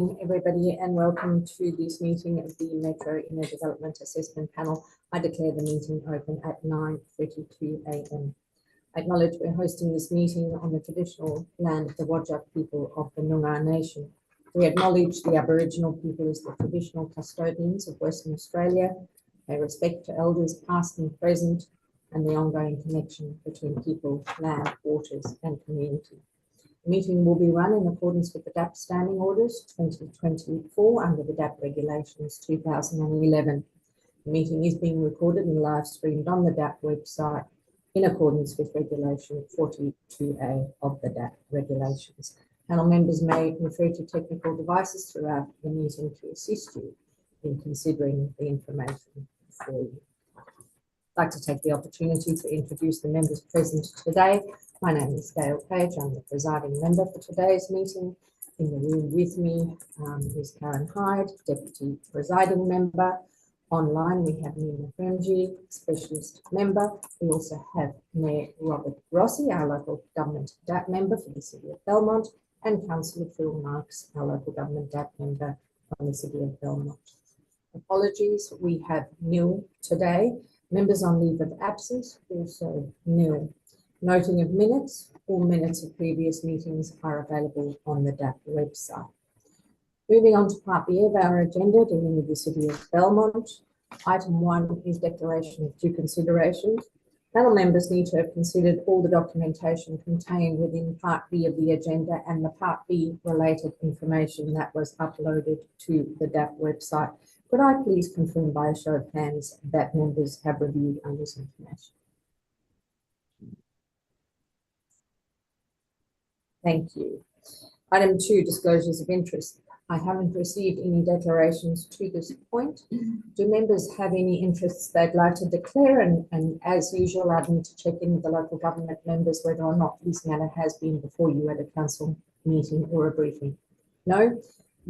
Everybody, and welcome to this meeting of the Metro Inner Development Assessment Panel. I declare the meeting open at 9:32 a.m. I acknowledge we're hosting this meeting on the traditional land of the Whadjuk people of the Noongar Nation. We acknowledge the Aboriginal people as the traditional custodians of Western Australia. Pay respect to elders past and present, and the ongoing connection between people, land, waters, and community. The meeting will be run in accordance with the DAP Standing Orders 2024 under the DAP Regulations 2011. The meeting is being recorded and live streamed on the DAP website in accordance with Regulation 42A of the DAP Regulations. Panel members may refer to technical devices throughout the meeting to assist you in considering the information before you. I'd like to take the opportunity to introduce the members present today. My name is Gail Page. I'm the presiding member for today's meeting. In the room with me is Karen Hyde, Deputy Presiding Member. Online we have Nina Fremji, Specialist Member. We also have Mayor Robert Rossi, our local government DAP member for the City of Belmont, and Councillor Phil Marks, our local government DAP member from the City of Belmont. Apologies, we have nil today. Members on leave of absence, also nil. Noting of minutes, all minutes of previous meetings are available on the DAP website. Moving on to Part B of our agenda, dealing with the City of Belmont. Item 1 is declaration of due considerations. Panel members need to have considered all the documentation contained within Part B of the agenda and the Part B related information that was uploaded to the DAP website. Could I please confirm by a show of hands that members have reviewed on this information? Thank you. Item 2, disclosures of interest. I haven't received any declarations to this point. Do members have any interests they'd like to declare? And as usual, I'd need to check in with the local government members whether or not this matter has been before you at a council meeting or a briefing. No?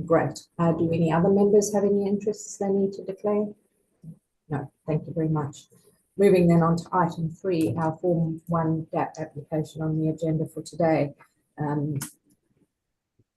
Great. Do any other members have any interests they need to declare? No, thank you very much. Moving then on to item 3, our Form 1 DAP application on the agenda for today.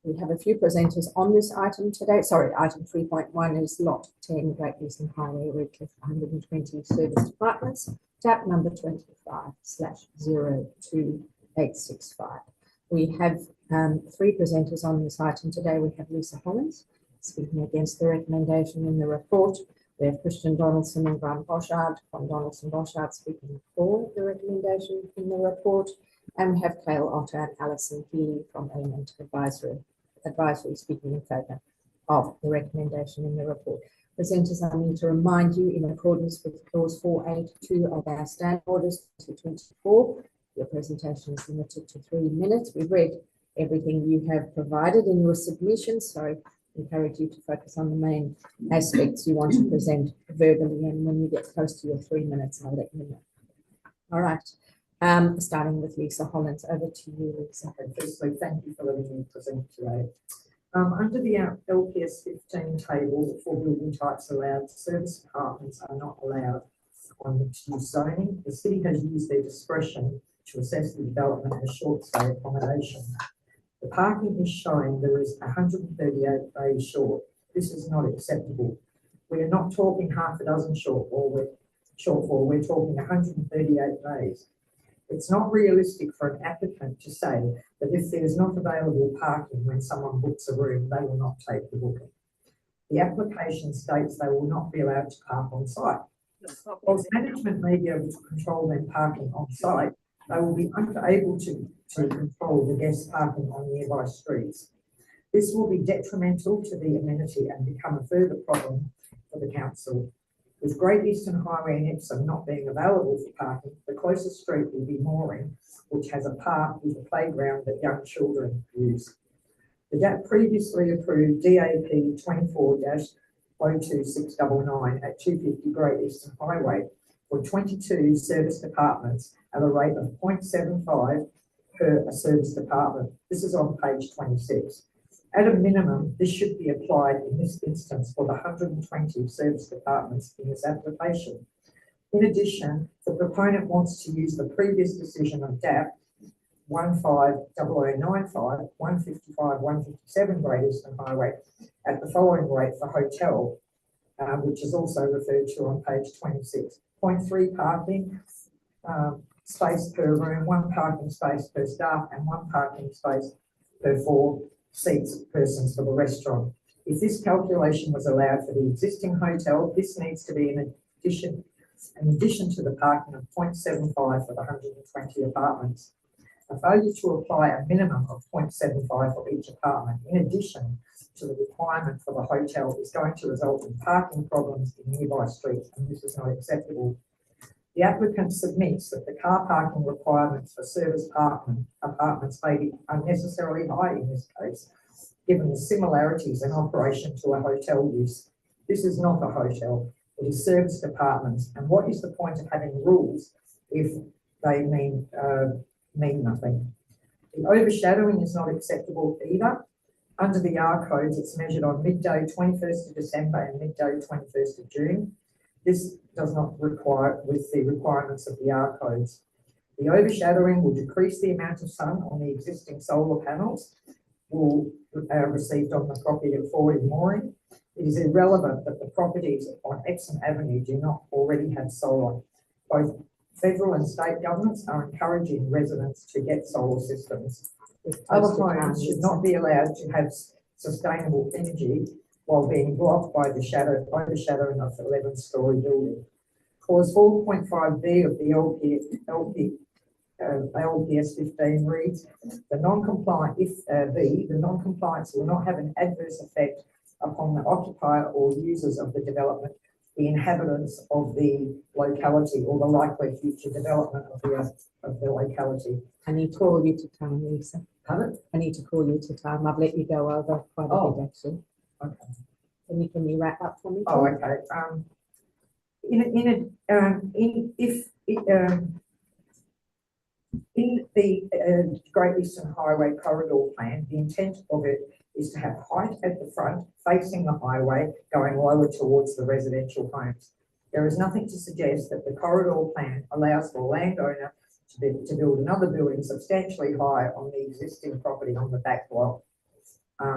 We have a few presenters on this item today. Sorry, item 3.1 is Lot 10, Great Eastern Highway, Redcliffe 120 Service Departments, DAP number 25/02865. We have 3 presenters on this item today. We have Lisa Hollins speaking against the recommendation in the report. We have Christian Donaldson and Graham Boshard from Donaldson Boshard speaking for the recommendation in the report. And we have Cale Otter and Alison Healy from Belmont Advisory speaking in favour of the recommendation in the report. Presenters, I need to remind you, in accordance with clause 482 of our standing orders 2024, your presentation is limited to 3 minutes. We've read everything you have provided in your submission, so I encourage you to focus on the main aspects you want to present verbally, and when you get close to your 3 minutes, I'll let you know. All right. Starting with Lisa Hollins, over to you, Lisa. Firstly, thank you for letting me present today. Under the LPS 15 table for building types allowed, service departments are not allowed on mixed-use zoning. The city has used their discretion to assess the development of short stay accommodation. The parking is showing there is 138 bays short. This is not acceptable. We are not talking half a dozen shortfall, we're talking 138 bays. It's not realistic for an applicant to say that if there is not available parking when someone books a room, they will not take the booking. The application states they will not be allowed to park on site. Whilst management may be able to control them parking on site, they will be unable to control the guests parking on nearby streets. This will be detrimental to the amenity and become a further problem for the council. With Great Eastern Highway and Epsom not being available for parking, the closest street will be Mooring, which has a park with a playground that young children use. The DAP previously approved DAP 24-02699 at 250 Great Eastern Highway for 22 service departments at a rate of 0.75 per service department. This is on page 26. At a minimum, this should be applied in this instance for the 120 service departments in this application. In addition, the proponent wants to use the previous decision of DAP 150095, 155, 157 Great Eastern Highway at the following rate for hotel, which is also referred to on page 26. Point 3 parking space per room, 1 parking space per staff, and 1 parking space per 4 seats persons for the restaurant. If this calculation was allowed for the existing hotel, this needs to be in addition to the parking of 0.75 for the 120 apartments. A failure to apply a minimum of 0.75 for each apartment, in addition to the requirement for the hotel, is going to result in parking problems in nearby streets, and this is not acceptable. The applicant submits that the car parking requirements for service apartments may be unnecessarily high in this case, given the similarities in operation to a hotel use. This is not a hotel, it is serviced apartments, and what is the point of having rules if they mean nothing? The overshadowing is not acceptable either. Under the R codes, it's measured on midday 21st of December and midday 21st of June. This does not require with the requirements of the R codes. The overshadowing will decrease the amount of sun on the existing solar panels received on the property at 40 Mooring. It is irrelevant that the properties on Epsom Avenue do not already have solar. Both federal and state governments are encouraging residents to get solar systems. Other homes should not be allowed to have sustainable energy while being blocked by the overshadowing of the 11-storey building. Clause 4.5b of the LPS 15 reads, the non-compliance will not have an adverse effect upon the occupier or users of the development, the inhabitants of the locality, or the likely future development of the locality. I need to call you to time, Lisa. Pardon? I need to call you to time. I've let you go over quite a bit, actually. Okay. Can you wrap up for me? Oh, okay. In the Great Eastern Highway Corridor Plan, the intent of it is to have height at the front, facing the highway, going lower towards the residential homes. There is nothing to suggest that the corridor plan allows for a landowner to build another building substantially high on the existing property on the back block.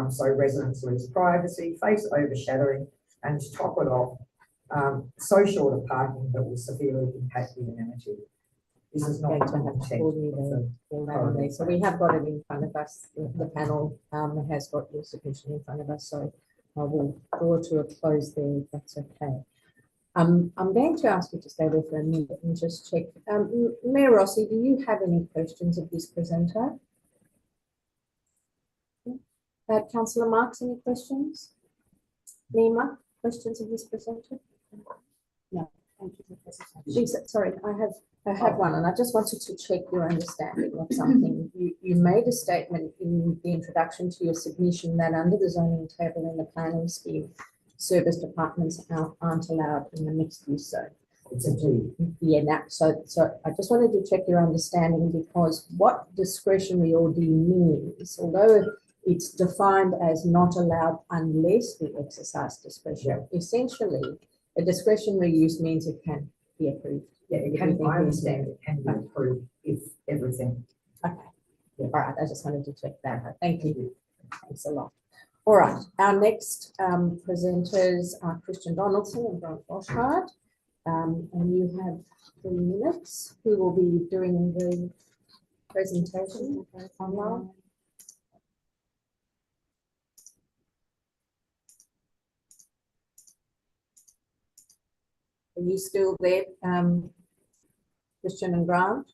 So residents lose privacy, face overshadowing, and to top it off, so short of parking that will severely impact the amenity. This is not the intent. So we have got it in front of us. The panel has got your submission in front of us. So I will draw to a close there if that's okay. I'm going to ask you to stay there for a minute and just check. Mayor Rossi, do you have any questions of this presenter? Councillor Marks, any questions? Nima, questions of this presenter? No, thank you. Lisa, sorry, I have one, and I just wanted to check your understanding of something. You made a statement in the introduction to your submission that under the zoning table in the planning scheme, serviced apartments aren't allowed in the mixed use zone. It's a G. Yeah, so I just wanted to check your understanding, because what discretionary order means, although it's defined as not allowed unless we exercise discretion, essentially a discretionary use means it can be approved. Yeah, it can, I understand it can be approved if everything. Okay. Yeah. All right. I just wanted to check that. Thank you. Thanks a lot. All right. Our next presenters are Christian Donaldson and Grant Boschard. And you have 3 minutes. Who will be doing the presentation online? Are you still there, Christian and Grant?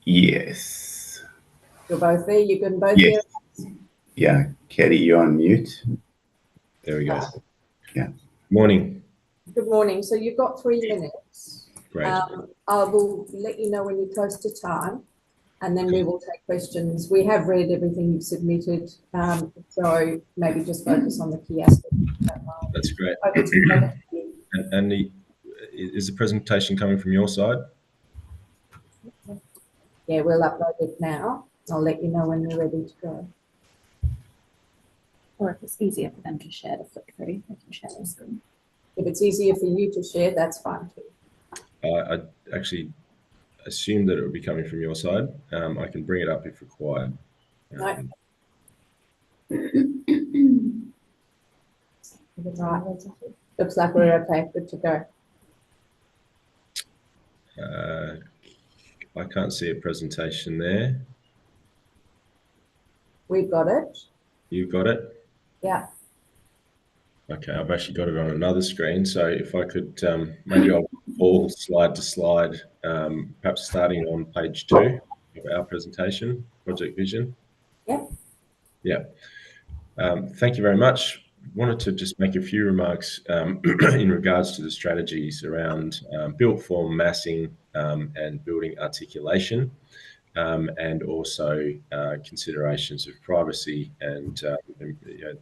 Yes. You're both there. You can both Yes. hear. Yeah, Katie, you're on mute. There we go. Yeah. Morning. Good morning. So you've got 3 minutes. Great. I will let you know when you're close to time, and then we will take questions. We have read everything you've submitted, so maybe just focus on the key aspects. That's great. Over to you. And is the presentation coming from your side? Yeah, we'll upload it now. I'll let you know when we're ready to go. Or if it's easier for them to share the flick through, they can share their screen. If it's easier for you to share, that's fine too. I actually assumed that it would be coming from your side. I can bring it up if required. No. Right. Looks like we're okay, good to go. I can't see a presentation there. We've got it. You've got it? Yeah. Okay, I've actually got it on another screen. So if I could, maybe I'll pull slide to slide, perhaps starting on page 2 of our presentation, Project Vision. Yeah. Yeah. Thank you very much. Wanted to just make a few remarks in regards to the strategies around built form massing and building articulation, and also considerations of privacy and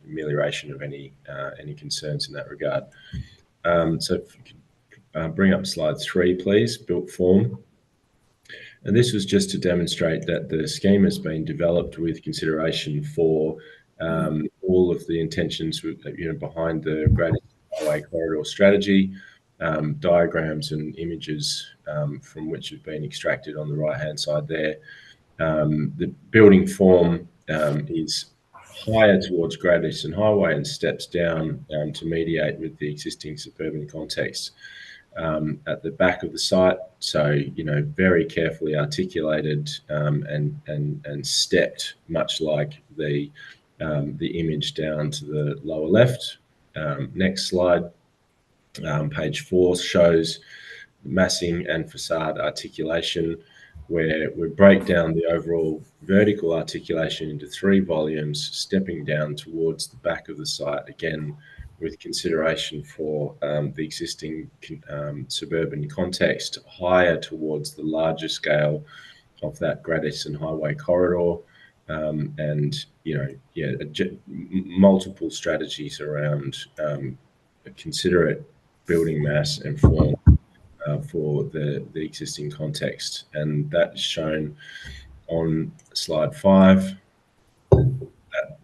amelioration of any concerns in that regard. So if you could bring up slide 3, please, built form. And this was just to demonstrate that the scheme has been developed with consideration for all of the intentions behind the Greater Highway Corridor strategy, diagrams and images from which have been extracted on the right-hand side there. The building form is higher towards Greater Eastern Highway and steps down to mediate with the existing suburban context at the back of the site. So, very carefully articulated and stepped, much like the image down to the lower left. Next slide, page 4 shows massing and facade articulation, where we break down the overall vertical articulation into 3 volumes, stepping down towards the back of the site, again, with consideration for the existing suburban context, higher towards the larger scale of that Great Eastern Highway corridor, and multiple strategies around considerate building mass and form for the existing context, and that's shown on slide 5.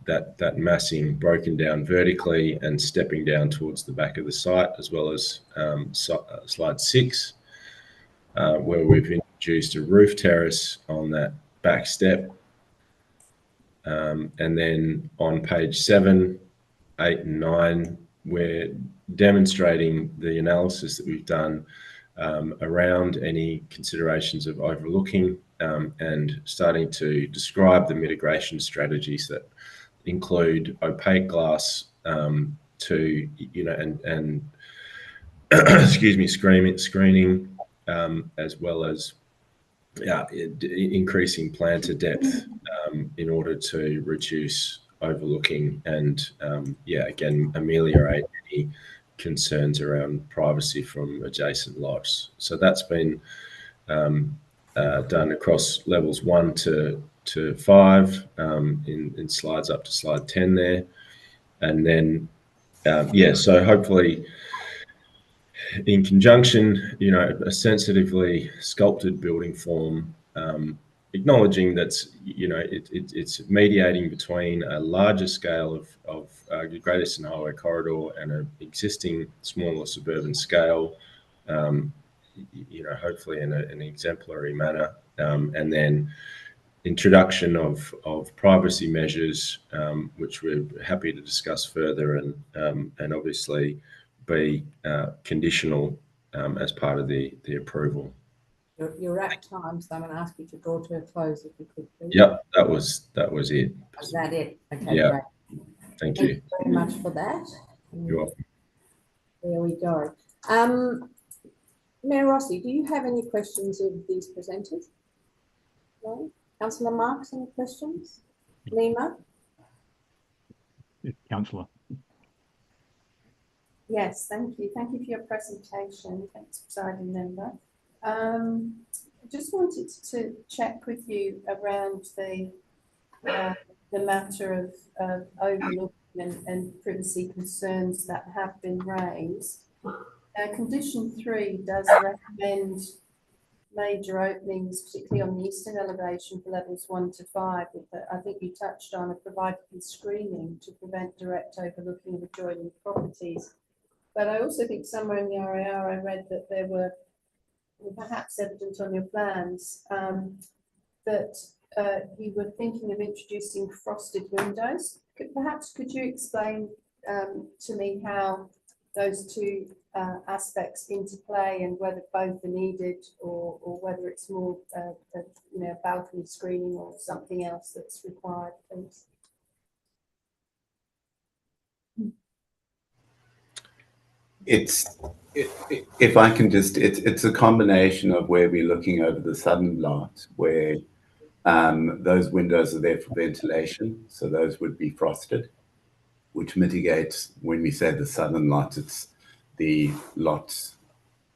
That massing broken down vertically and stepping down towards the back of the site, as well as slide 6, where we've introduced a roof terrace on that back step. And then on page 7, 8 and 9, we're demonstrating the analysis that we've done around any considerations of overlooking and starting to describe the mitigation strategies that include opaque glass to and excuse me, screening, as well as increasing planter depth in order to reduce overlooking and again ameliorate any concerns around privacy from adjacent lots. So that's been done across levels 1 to 5 in slides up to slide 10 there. And then so hopefully in conjunction, a sensitively sculpted building form, acknowledging that it's mediating between a larger scale of the Great Eastern Highway corridor and an existing smaller suburban scale, hopefully in an exemplary manner, and then introduction of privacy measures, which we're happy to discuss further, and obviously be conditional as part of the approval. You're at time, so I'm going to ask you to draw to a close if you could, please. Yep, that was it. Is that it? Okay, Yeah. great. Thank Thank you. you very much for that. You're welcome. There we go. Mayor Rossi, do you have any questions of these presenters? No? Councillor Marks, any questions? Lima? Councillor. Yes, thank you. Thank you for your presentation. Thanks, presiding member. I just wanted to check with you around the matter of overlooking and privacy concerns that have been raised. Condition 3 does recommend major openings, particularly on the eastern elevation for levels 1 to 5, that I think you touched on, are provided with screening to prevent direct overlooking of adjoining properties. But I also think somewhere in the RAR I read that there were, perhaps evident on your plans, that you were thinking of introducing frosted windows. Could you explain to me how those two aspects interplay and whether both are needed, or whether it's more balcony screening or something else that's required, please? If I can just, it's a combination of where we're looking over the southern lot, where those windows are there for ventilation, so those would be frosted, which mitigates, when we say the southern lot, it's the lots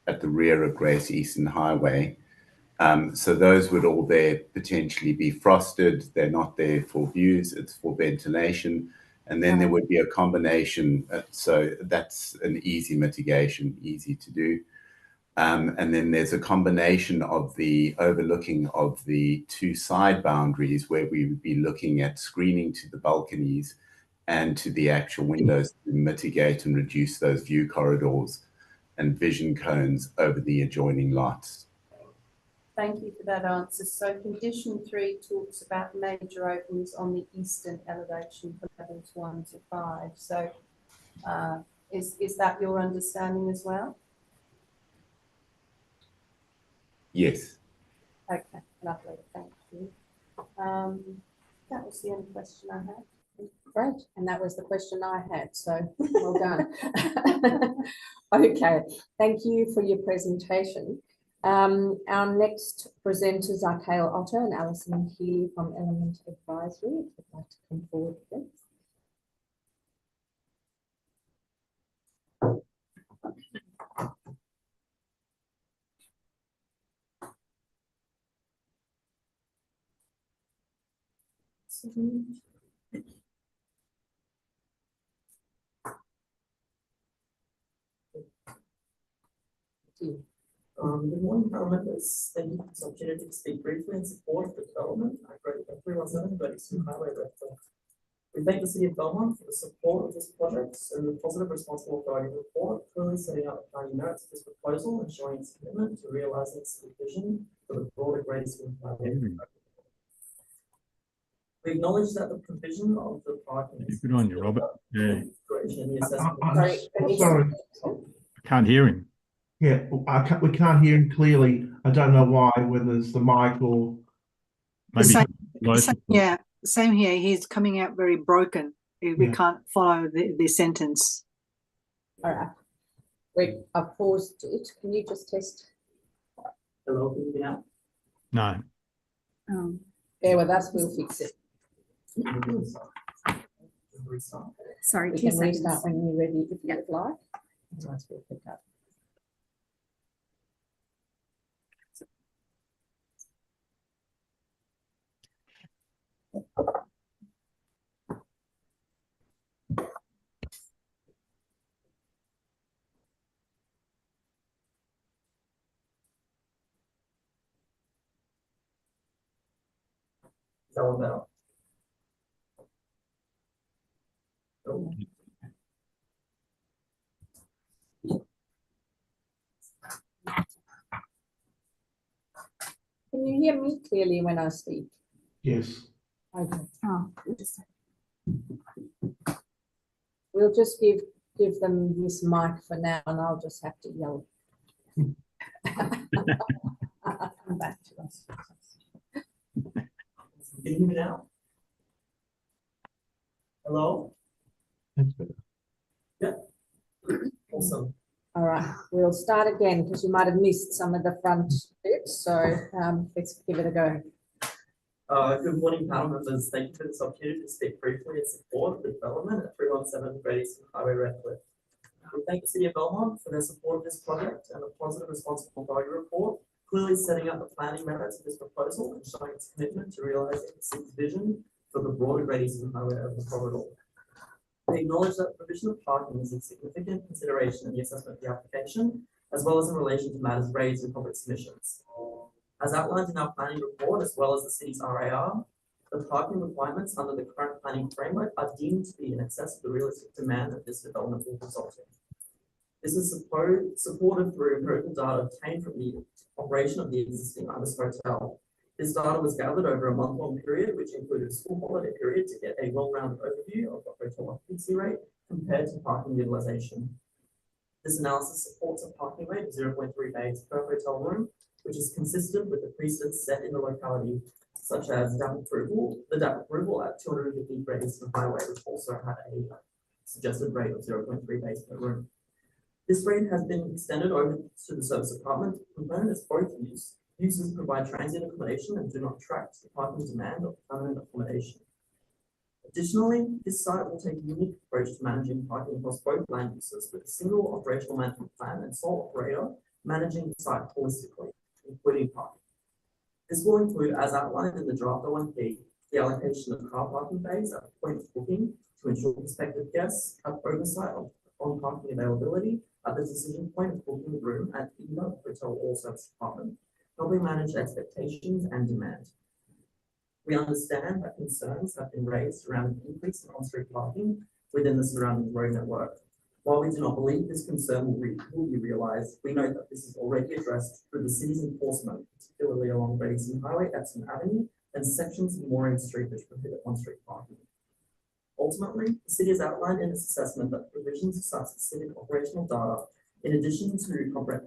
at the rear of Grace Eastern Highway. So those would all there potentially be frosted. They're not there for views, it's for ventilation. And then there would be a combination. So that's an easy mitigation, easy to do. And then there's a combination of the overlooking of the two side boundaries, where we would be looking at screening to the balconies and to the actual windows to mitigate and reduce those view corridors and vision cones over the adjoining lots. Thank you for that answer. So condition 3 talks about major openings on the eastern elevation for levels 1 to 5. So is that your understanding as well? Yes. Okay, lovely, thank you. That was the only question I had. Great, and that was the question I had, so well done. Okay, thank you for your presentation. Our next presenters are Cale Otter and Alison Healy from Element Advisory. If you'd like to come forward, please. Good morning, panel members. Thank you for this opportunity to speak briefly in support of the development at 317 Bertie Highway, Redcliffe. We thank the City of Belmont for the support of this project and the positive responsible authority report, clearly setting out the planning merits of this proposal and showing its commitment to realising its vision for the broader Greater Sydney Highway. We acknowledge that the provision of the parking is good on you, Robert. Yeah. in the assessment. Sorry, I can't hear him. yeah, we can't hear him clearly. I don't know why, whether it's the mic or... Maybe yeah, same here. He's coming out very broken. We can't follow the sentence. All right. Wait, I've paused it. Can you just test? Hello, can you hear me now? No. Bear with us, we'll fix it. Sorry, We 2 can seconds. restart when you're ready, if you'd like. Otherwise we'll pick up. Is that all better? Oh. Can you hear me clearly when I speak? Yes. Okay. Oh, We'll just give them this mic for now, and I'll just have to yell. Come back to us. Can you hear me now? Hello? That's better. Yeah. Awesome. All right, we'll start again because you might have missed some of the front bits. So let's give it a go. Good morning, panel members. Thank you for this opportunity to speak briefly in support of the development at 317 Great Eastern Highway, Redcliffe. We thank the City of Belmont for their support of this project and the positive responsible authority report, clearly setting out the planning merits of this proposal and showing its commitment to realising the city's vision for the broader Great Eastern Highway over the corridor. We acknowledge that provision of parking is a significant consideration in the assessment of the application, as well as in relation to matters raised in public submissions. As outlined in our planning report, as well as the city's RAR, the parking requirements under the current planning framework are deemed to be in excess of the realistic demand that this development will result in. This is supported through empirical data obtained from the operation of the existing Ibis Hotel. This data was gathered over a month-long period, which included a school holiday period, to get a well-rounded overview of the hotel occupancy rate compared to parking utilization. This analysis supports a parking rate of 0.3 bays per hotel room, which is consistent with the precedents set in the locality, such as the DAP approval at 250 bays for highway, which also had a suggested rate of 0.3 bays per room. This rate has been extended over to the service apartment component as both users provide transient accommodation and do not attract the parking demand of permanent accommodation. Additionally, this site will take a unique approach to managing parking across both land uses with a single operational management plan and sole operator managing the site holistically, including parking. This will include, as outlined in the draft 1P, the allocation of car parking bays at the point of booking to ensure prospective guests have oversight on parking availability at the decision point of booking the room at either hotel or service apartment, helping manage expectations and demand. We understand that concerns have been raised around an increase in on-street parking within the surrounding road network. While we do not believe this concern will be realised, we note that this is already addressed through the city's enforcement, particularly along Radisson Highway, Epsom Avenue, and sections of Moorings Street which prohibit on-street parking. Ultimately, the city has outlined in its assessment that provisions of site-specific operational data, in addition to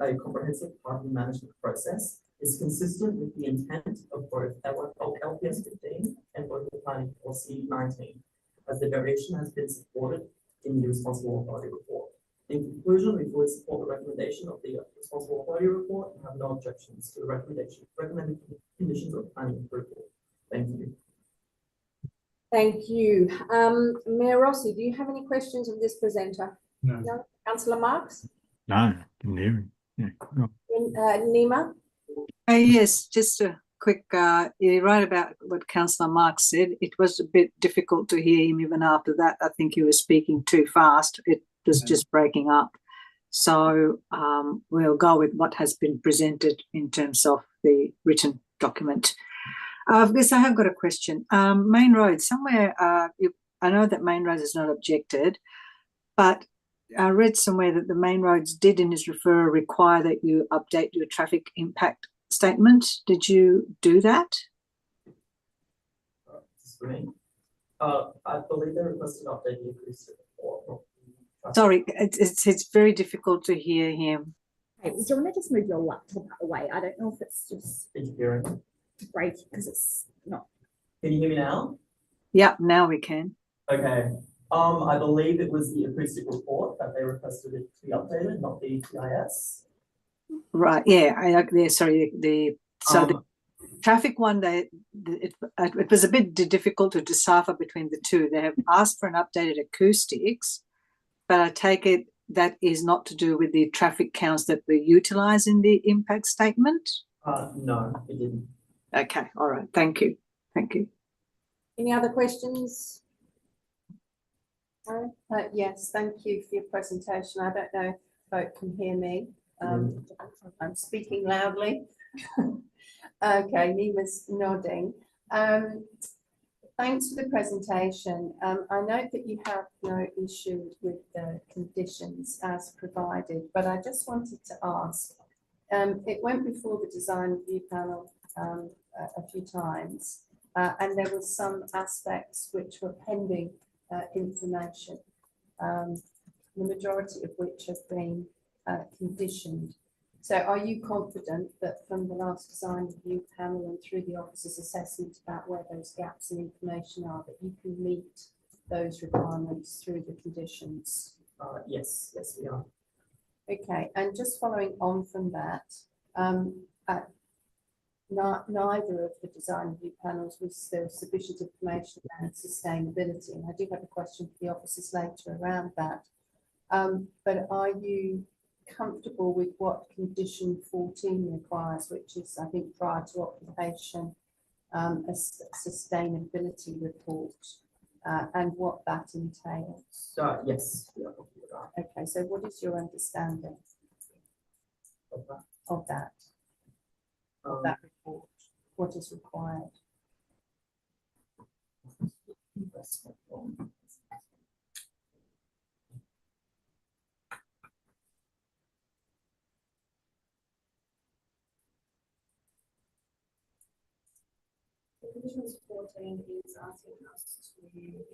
a comprehensive parking management process, is consistent with the intent of both LPS 15 and local planning policy 19, as the variation has been supported in the responsible authority report. In conclusion, we fully support the recommendation of the responsible authority report and have no objections to the recommended conditions of planning approval. Thank you. Thank you. Mayor Rossi, do you have any questions of this presenter? No. No? Councillor Marks? No, didn't hear him. Yeah. No. Nima? Yes, just a quick, you're right about what Councillor Marks said. It was a bit difficult to hear him even after that. I think he was speaking too fast. It was just breaking up. So we'll go with what has been presented in terms of the written document. Yes, I have got a question. Main Road, somewhere, I know that Main Roads is not objected, but I read somewhere that the Main Roads did in his referral require that you update your traffic impact statement. Did you do that? I believe they requested an update the acoustic report. Sorry, it's very difficult to hear him. Okay, do you want to just move your laptop out of the way? I don't know if it's just Interfering. breaking because it's not. Can you hear me now? Yeah, now we can. Okay. I believe it was the acoustic report that they requested it to be updated, not the TIS. Right. Yeah. Sorry. The traffic one, it was a bit difficult to decipher between the two. They have asked for an updated acoustics, but I take it that is not to do with the traffic counts that we utilise in the impact statement. No, it didn't. Okay. All right. Thank you. Thank you. Any other questions? Yes, thank you for your presentation. I don't know if folk can hear me. I'm speaking loudly. Okay, Nima's nodding. Thanks for the presentation. I note that you have no issue with the conditions as provided, but I just wanted to ask, it went before the design review panel a few times, and there were some aspects which were pending information, the majority of which have been conditioned. So are you confident that from the last design review panel and through the officer's assessment about where those gaps in information are, that you can meet those requirements through the conditions? Yes, we are. Okay, and just following on from that, neither of the design review panels was there sufficient information around sustainability, and I do have a question for the officers later around that. But are you comfortable with what condition 14 requires, which is, I think, prior to occupation, a sustainability report, and what that entails? Yes, we are comfortable with that. Okay, so what is your understanding of that report? what is required. Condition 14 is asking us to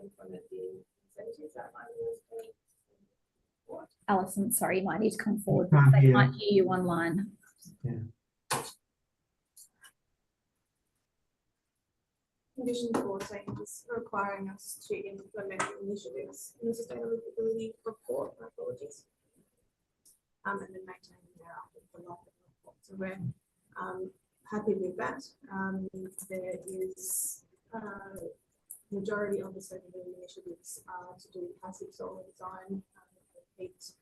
implement the incentives outlined in this. What? Alison, sorry, you might need to come forward. Can't They hear. might hear you online. Condition 14 is requiring us to implement initiatives in the sustainability report. My apologies. And then maintaining the local report. So we're happy with that. There is majority of the sustainability initiatives to do passive solar design, heat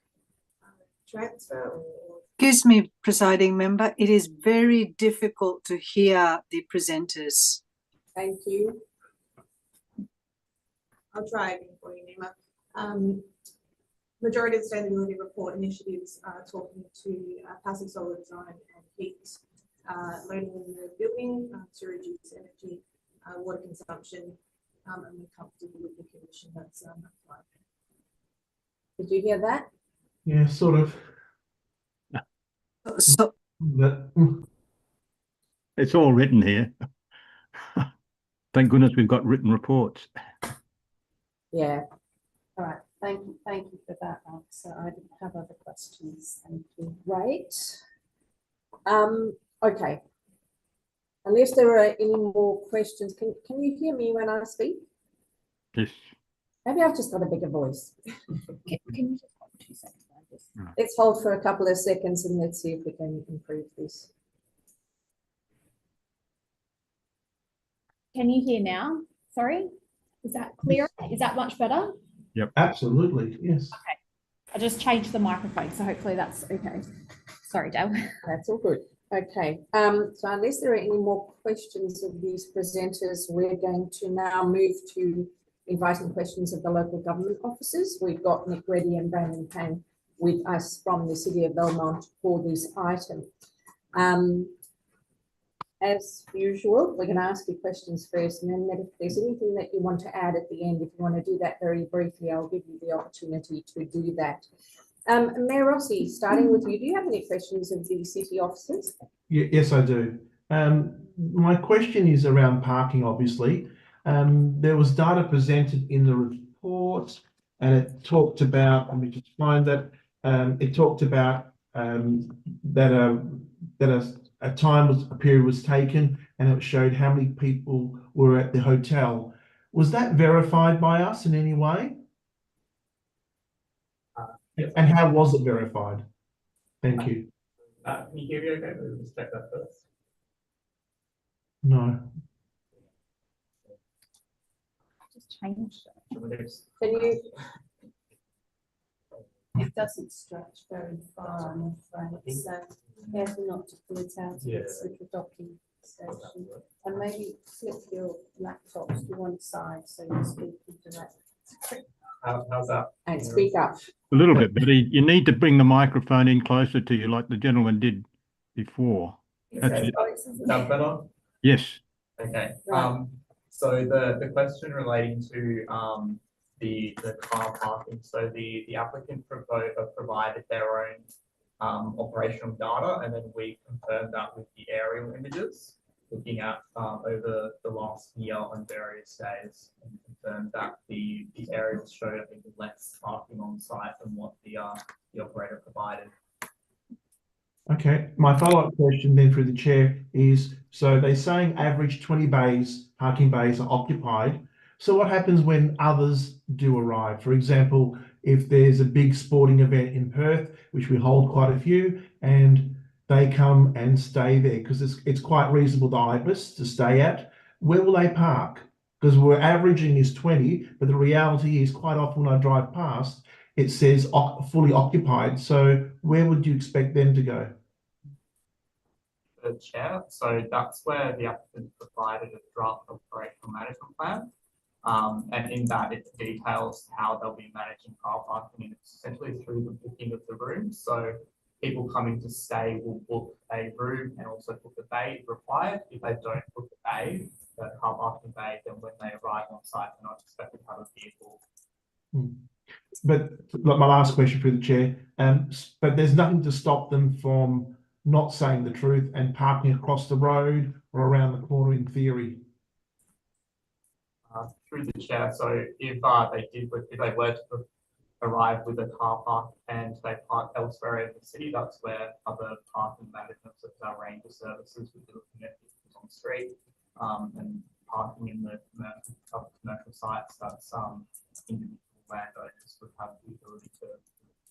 transfer or. Excuse me, presiding member, it is very difficult to hear the presenters. Thank you. I'll try again for you, Nima. Majority of the sustainability report initiatives are talking to passive solar design and heat loading in the building to reduce energy, water consumption, and we're comfortable with the condition that's applied. Did you hear that? Yeah, sort of. So, But, It's all written here. Thank goodness we've got written reports. Yeah. All right, thank you for that answer. I didn't have other questions. Thank you. Right. Okay. Unless there are any more questions, can you hear me when I speak? Yes. Maybe I've just got a bigger voice. Can you just hold 2 seconds? Let's hold for a couple of seconds and let's see if we can improve this. Can you hear now? Sorry, is that clear? Is that much better? absolutely, yes. Okay, I just changed the microphone, so hopefully that's okay. Sorry, Dale. That's all good. Okay. So unless there are any more questions of these presenters, we're going to now move to inviting questions of the local government officers. We've got Nick Reddy and Brandon Payne with us from the City of Belmont for this item. As usual, we're going to ask you questions first, and then if there's anything that you want to add at the end, if you want to do that very briefly, I'll give you the opportunity to do that. Mayor Rossi, starting with you, do you have any questions of the city officers? Yes, I do. My question is around parking, obviously. There was data presented in the report, and it talked about, let me just find that, it talked about that a period was taken, and it showed how many people were at the hotel. Was that verified by us in any way? Yes. And how was it verified? Thank you. Can you hear me okay? We'll just check that first. No. Just changed it. Can you? It doesn't stretch very far, I'm afraid. So careful not to pull it out of its little docking station. And maybe flip your laptops to one side so you're speaking directly. How's that? And speak up. A little bit, but you need to bring the microphone in closer to you like the gentleman did before. That's it. Is that better? Yes. Okay. Right. So the question relating to the car parking. So the applicant provided their own operational data, and then we confirmed that with the aerial images, looking at over the last year on various days, and confirmed that the aerials showed, I think, less parking on site than what the operator provided. Okay, my follow-up question then through the chair is, so they're saying average 20 parking bays are occupied. So what happens when others do arrive? For example, if there's a big sporting event in Perth, which we hold quite a few, and they come and stay there because it's quite reasonable to Ibis to stay at, where will they park? Because we're averaging is 20, but the reality is quite often when I drive past, it says fully occupied. So where would you expect them to go? The chair. So that's where the applicant provided a draft operational management plan. And in that, it details how they'll be managing car parking, and it's essentially through the booking of the rooms. So people coming to stay will book a room and also book a bay if required. If they don't book a bay, the car parking bay, then when they arrive on site, they're not expected to have a vehicle. But like my last question for the chair, but there's nothing to stop them from not saying the truth and parking across the road or around the corner in theory. Through the chair, so if they were to arrive with a car park and they park elsewhere in the city, that's where other parking management such as our ranger services would be looking at vehicles on the street, and parking in the commercial sites. That's individual landowners would have the ability to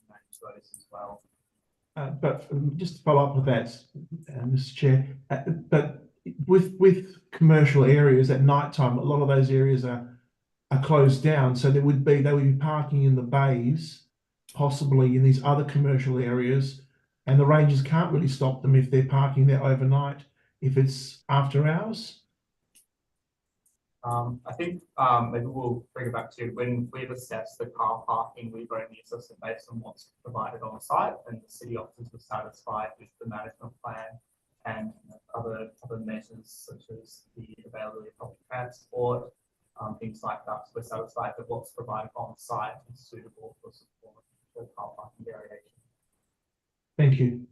manage those as well. But just to follow up with that, Mr. Chair, but with commercial areas at night time, a lot of those areas are closed down. So they would be parking in the bays, possibly in these other commercial areas, and the rangers can't really stop them if they're parking there overnight, if it's after hours. I think maybe we'll bring it back to when we've assessed the car parking, we've only assessed it based on what's provided on site, and the city officers were satisfied with the management plan and other measures such as the availability of public transport, things like that. So we're satisfied that what's provided on site is suitable for support for car parking variation. Thank you.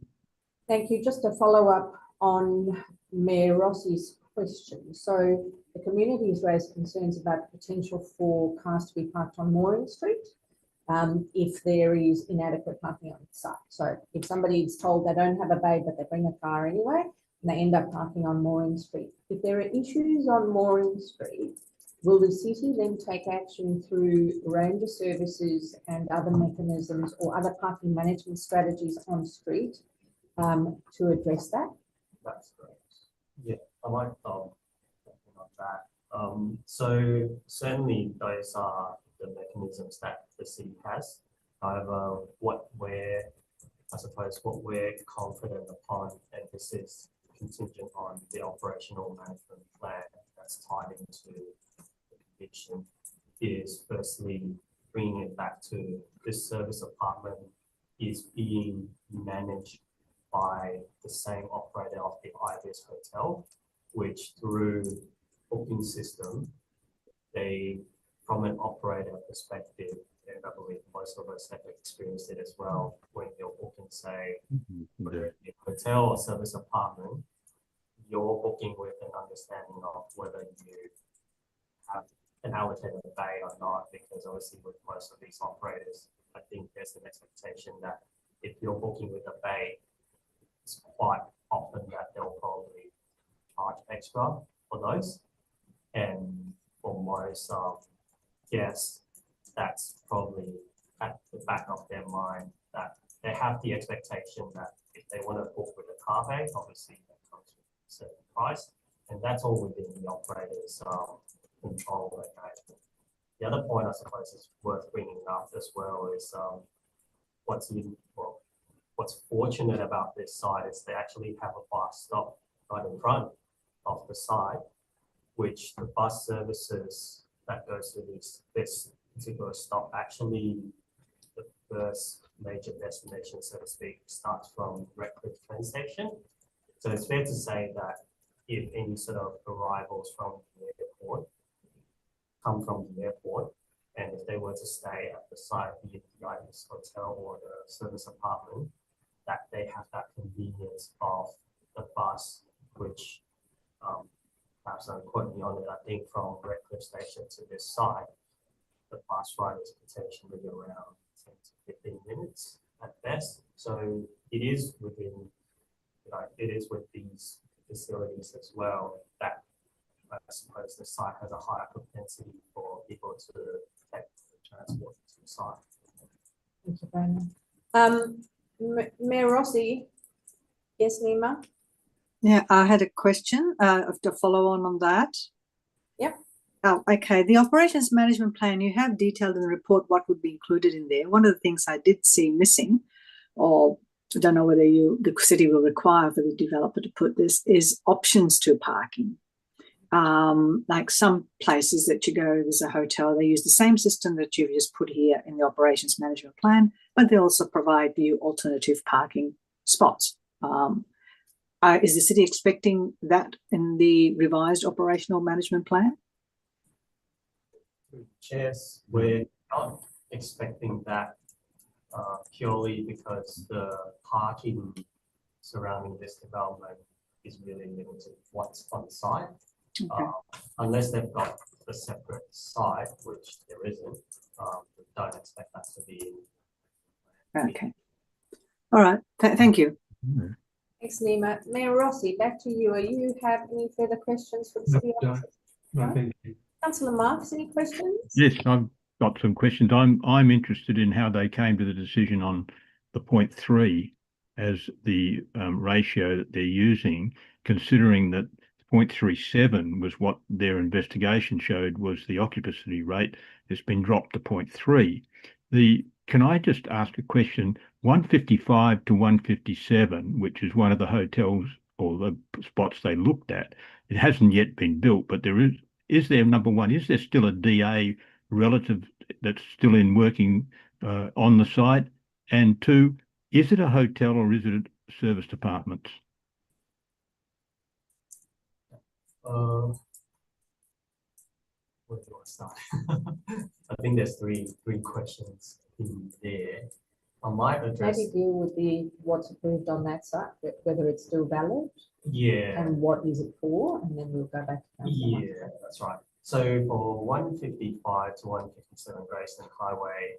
Thank you. Just to follow up on Mayor Rossi's question. So the community has raised concerns about the potential for cars to be parked on Mooring Street if there is inadequate parking on the site. So if somebody is told they don't have a bay but they bring a car anyway, and they end up parking on Mooring Street. If there are issues on Mooring Street, will the city then take action through ranger services and other mechanisms or other parking management strategies on street to address that? That's correct. Yeah, I like something like that. So certainly those are the mechanisms that the city has. However, what we're confident upon, and this is contingent on the operational management plan that's tied into the conviction, is firstly bringing it back to this service apartment is being managed by the same operator of the Ibis Hotel, which through booking system, from an operator perspective, and I believe most of us have experienced it as well, when you're booking, say, whether a hotel or service apartment, you're booking with an understanding of whether you have an allocated bay or not, because obviously with most of these operators, I think there's an expectation that if you're booking with a bay, it's quite often that they'll probably charge extra for those. And for most guests, that's probably at the back of their mind that they have the expectation that if they want to book with a car bay, obviously that comes with a certain price, and that's all within the operator's control and management. The other point I suppose is worth bringing up as well is what's fortunate about this site is they actually have a bus stop right in front of the site, which the bus services that goes to this particular stop, actually the first major destination, so to speak, starts from Redcliffe train station. So it's fair to say that if any sort of arrivals from the airport come from the airport, and if they were to stay at the site, be it the Ibis Hotel or the service apartment, that they have that convenience of the bus, which perhaps don't quote me on it, I think from Redcliffe station to this site, the bus ride is potentially around 10 to 15 minutes at best. So it is within, it is with these facilities as well that I suppose the site has a higher propensity for people to take the transport to the site. Thank you very much. Mayor Rossi, yes, Nima? Yeah, I had a question to follow on that. Yep. Okay, the operations management plan, you have detailed in the report what would be included in there. One of the things I did see missing, or I don't know whether the city will require for the developer to put this, is options to parking. Like some places that you go, there's a hotel, they use the same system that you've just put here in the operations management plan, but they also provide you alternative parking spots. Is the city expecting that in the revised operational management plan? Chairs, we're not expecting that purely because the parking surrounding this development is really limited what's on site. Okay. Unless they've got a separate site, which there isn't, we don't expect that to be. Okay. All right. Thank you. Thanks, Nima. Mayor Rossi, back to you. You have any further questions for the city officers? No, thank you. Councillor Marks, any questions? Yes, I've got some questions. I'm interested in how they came to the decision on the 0.3 as the ratio that they're using, considering that 0.37 was what their investigation showed was the occupancy rate. It's been dropped to 0.3. Can I just ask a question? 155 to 157, which is one of the hotels or the spots they looked at, it hasn't yet been built, but is there, number one, is there still a DA relative that's still in working on the site? And two, is it a hotel or is it service departments? Where do I start? I think there's three questions in there. I might address. Maybe deal with what's approved on that site, whether it's still valid. Yeah. And what is it for? And then we'll go back to Councillor. Yeah, that's right. So for 155 to 157 Grayston Highway,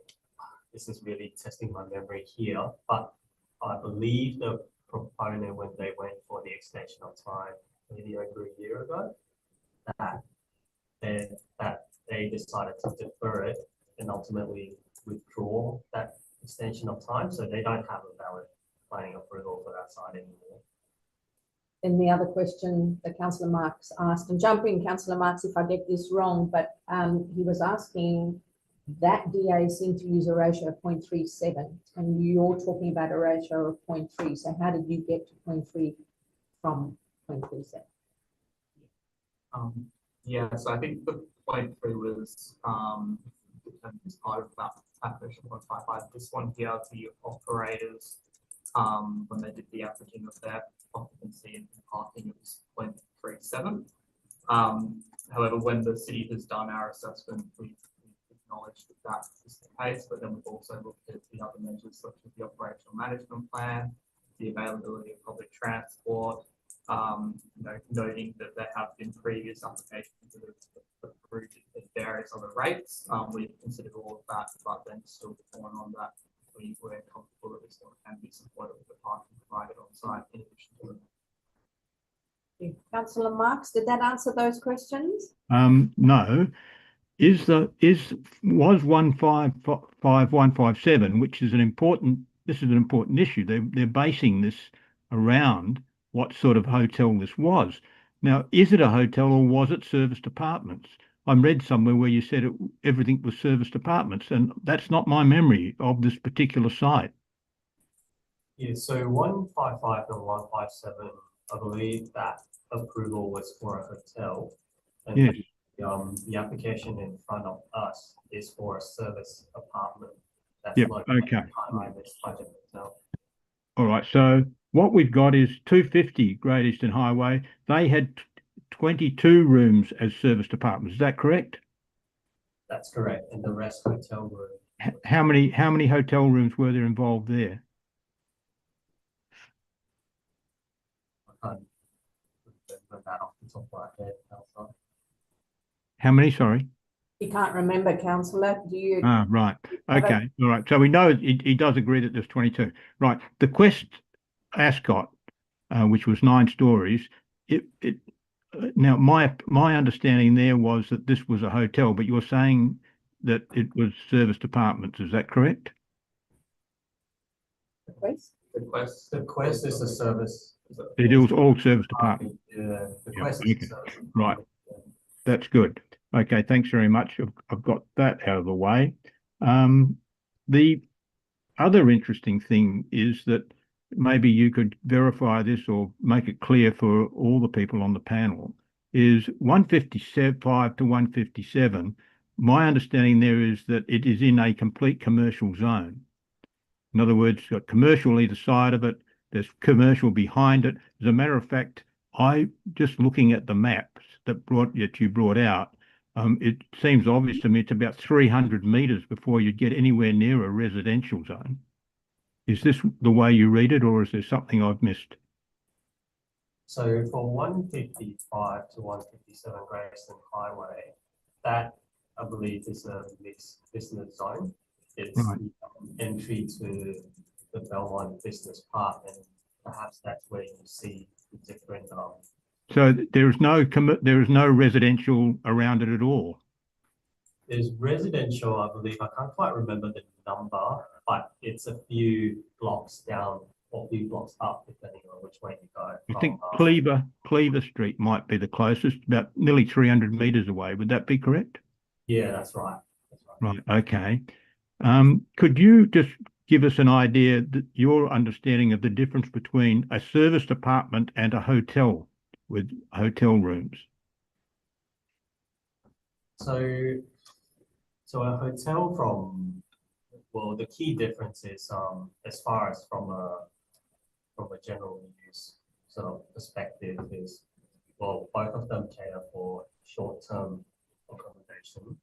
this is really testing my memory here, but I believe the proponent, when they went for the extension of time, maybe over a year ago, that they decided to defer it and ultimately withdraw that extension of time, so they don't have a valid planning approval for that site anymore. And the other question that Councillor Marks asked, and jump in, Councillor Marks, if I get this wrong, but he was asking that DA seemed to use a ratio of 0.37, and you're talking about a ratio of 0.3. So how did you get to 0.3 from 0.37? Yeah, so I think the 0.3 was determined as part of that calculation 155. This one here, the operators, when they did the averaging of their occupancy and parking, it was 0.37. However, when the city has done our assessment, we've acknowledged that that is the case, but then we've also looked at the other measures such as the operational management plan, the availability of public transport, noting that there have been previous applications that have approved at various other rates. We've considered all of that, but then still fallen on that we were comfortable that we still can be supportive of the parking provided on site in addition to it. Councillor Marks, did that answer those questions? No. Was 155,157, which is an important issue. They're basing this around what sort of hotel this was. Now, is it a hotel or was it service departments? I read somewhere where you said everything was service departments, and that's not my memory of this particular site. Yeah, so 155 and 157, I believe that approval was for a hotel. And yes. The application in front of us is for a service apartment. That's yep. Okay. This budget hotel. All right. So what we've got is 250 Great Eastern Highway. They had 22 rooms as service departments. Is that correct? That's correct. And the rest hotel room. How many hotel rooms were there involved there? I can't remember that off the top of my head. How many? Sorry. You can't remember, Councillor. Do you? Ah, right. Okay. All right. So we know he does agree that there's 22. Right. The Quest Ascot, which was 9 stories. Now my understanding there was that this was a hotel, but you're saying that it was service departments. Is that correct? The Quest? The Quest is a service. It was all service departments. Yeah. The Quest is a service. Right. That's good. Okay, thanks very much. I've got that out of the way. The other interesting thing is that maybe you could verify this or make it clear for all the people on the panel, is 155 to 157. My understanding there is that it is in a complete commercial zone. In other words, you've got commercial either side of it, There's commercial behind it. As a matter of fact, I just looking at the maps that you brought out, it seems obvious to me it's about 300 metres before you'd get anywhere near a residential zone. Is this the way you read it, or is there something I've missed? So for 155 to 157 Grayston Highway, that I believe is a mixed business zone. It's Right. entry to the Belmont Business Park, and perhaps that's where you see the different. So there is no residential around it at all. There's residential, I believe. I can't quite remember the number, but it's a few blocks down or a few blocks up, depending on which way you go. I think Cleaver Street might be the closest, about nearly 300 metres away. Would that be correct? Yeah, that's right. That's right. Right. Okay. Could you just give us an idea, your understanding of the difference between a serviced apartment and a hotel with hotel rooms? So a hotel the key difference is as far as from a general use sort of perspective is, both of them cater for short-term accommodation,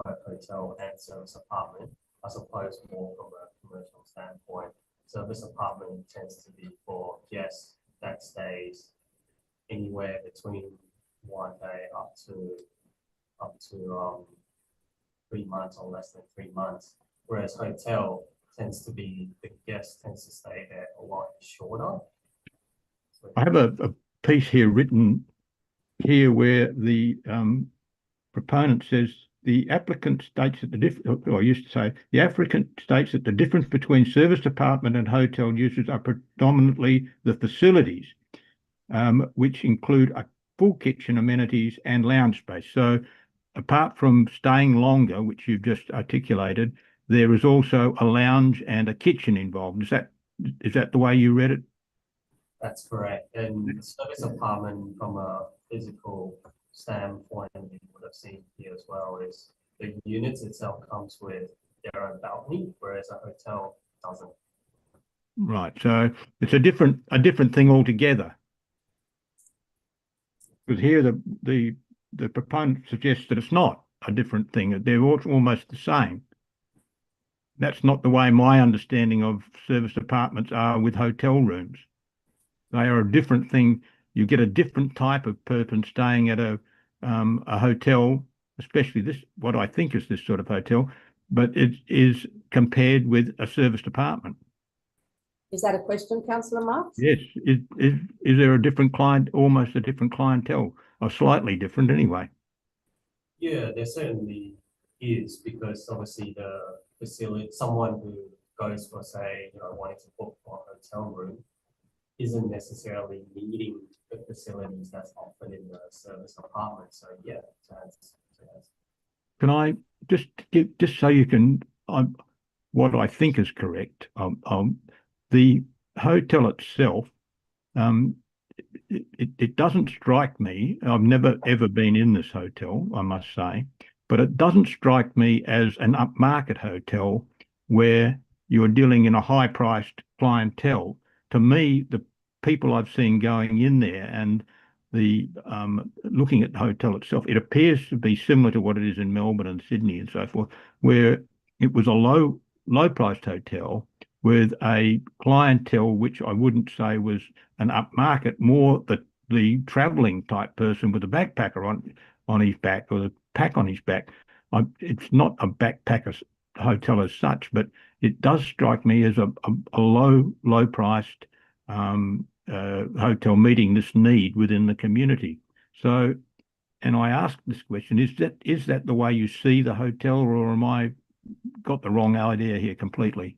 both hotel and service apartment, as opposed more from a commercial standpoint. Service apartment tends to be for guests that stays anywhere between 1 day up to 3 months or less than 3 months, whereas hotel tends to be, the guest tends to stay there a lot shorter. So, I have a piece here written here where the proponent says the applicant states that the applicant states that the difference between serviced apartment and hotel uses are predominantly the facilities, which include a full kitchen, amenities, and lounge space. So apart from staying longer, which you've just articulated, there is also a lounge and a kitchen involved. Is that the way you read it? that's correct. And the service apartment from a physical standpoint, you would have seen here as well, is the units itself comes with their own balcony, whereas a hotel doesn't. Right. So it's a different thing altogether. Because here the proponent suggests that it's not a different thing, that they're almost the same. That's not the way my understanding of serviced apartments are with hotel rooms. They are a different thing. You get a different type of person staying at a hotel, especially what I think is this sort of hotel, but it is compared with a serviced apartment. Is that a question, Councillor Marks? Yes. Is there a different client, almost a different clientele, or slightly different anyway? Yeah, there certainly is, because obviously the facility, someone who goes for, say, wanting to book for a hotel room isn't necessarily needing the facilities that's offered in the service apartment. So yeah, Can I just so you can, what I think is correct, the hotel itself, it doesn't strike me, I've never ever been in this hotel, I must say, but it doesn't strike me as an upmarket hotel where you're dealing in a high-priced clientele. To me, the people I've seen going in there and the looking at the hotel itself, it appears to be similar to what it is in Melbourne and Sydney and so forth, where it was a low-priced hotel with a clientele which I wouldn't say was an upmarket, more the travelling type person with a backpacker on his back, or the pack on his back. It's not a backpacker hotel as such, but it does strike me as a low-priced hotel meeting this need within the community. So, and I ask this question: is that the way you see the hotel, or am I got the wrong idea here completely?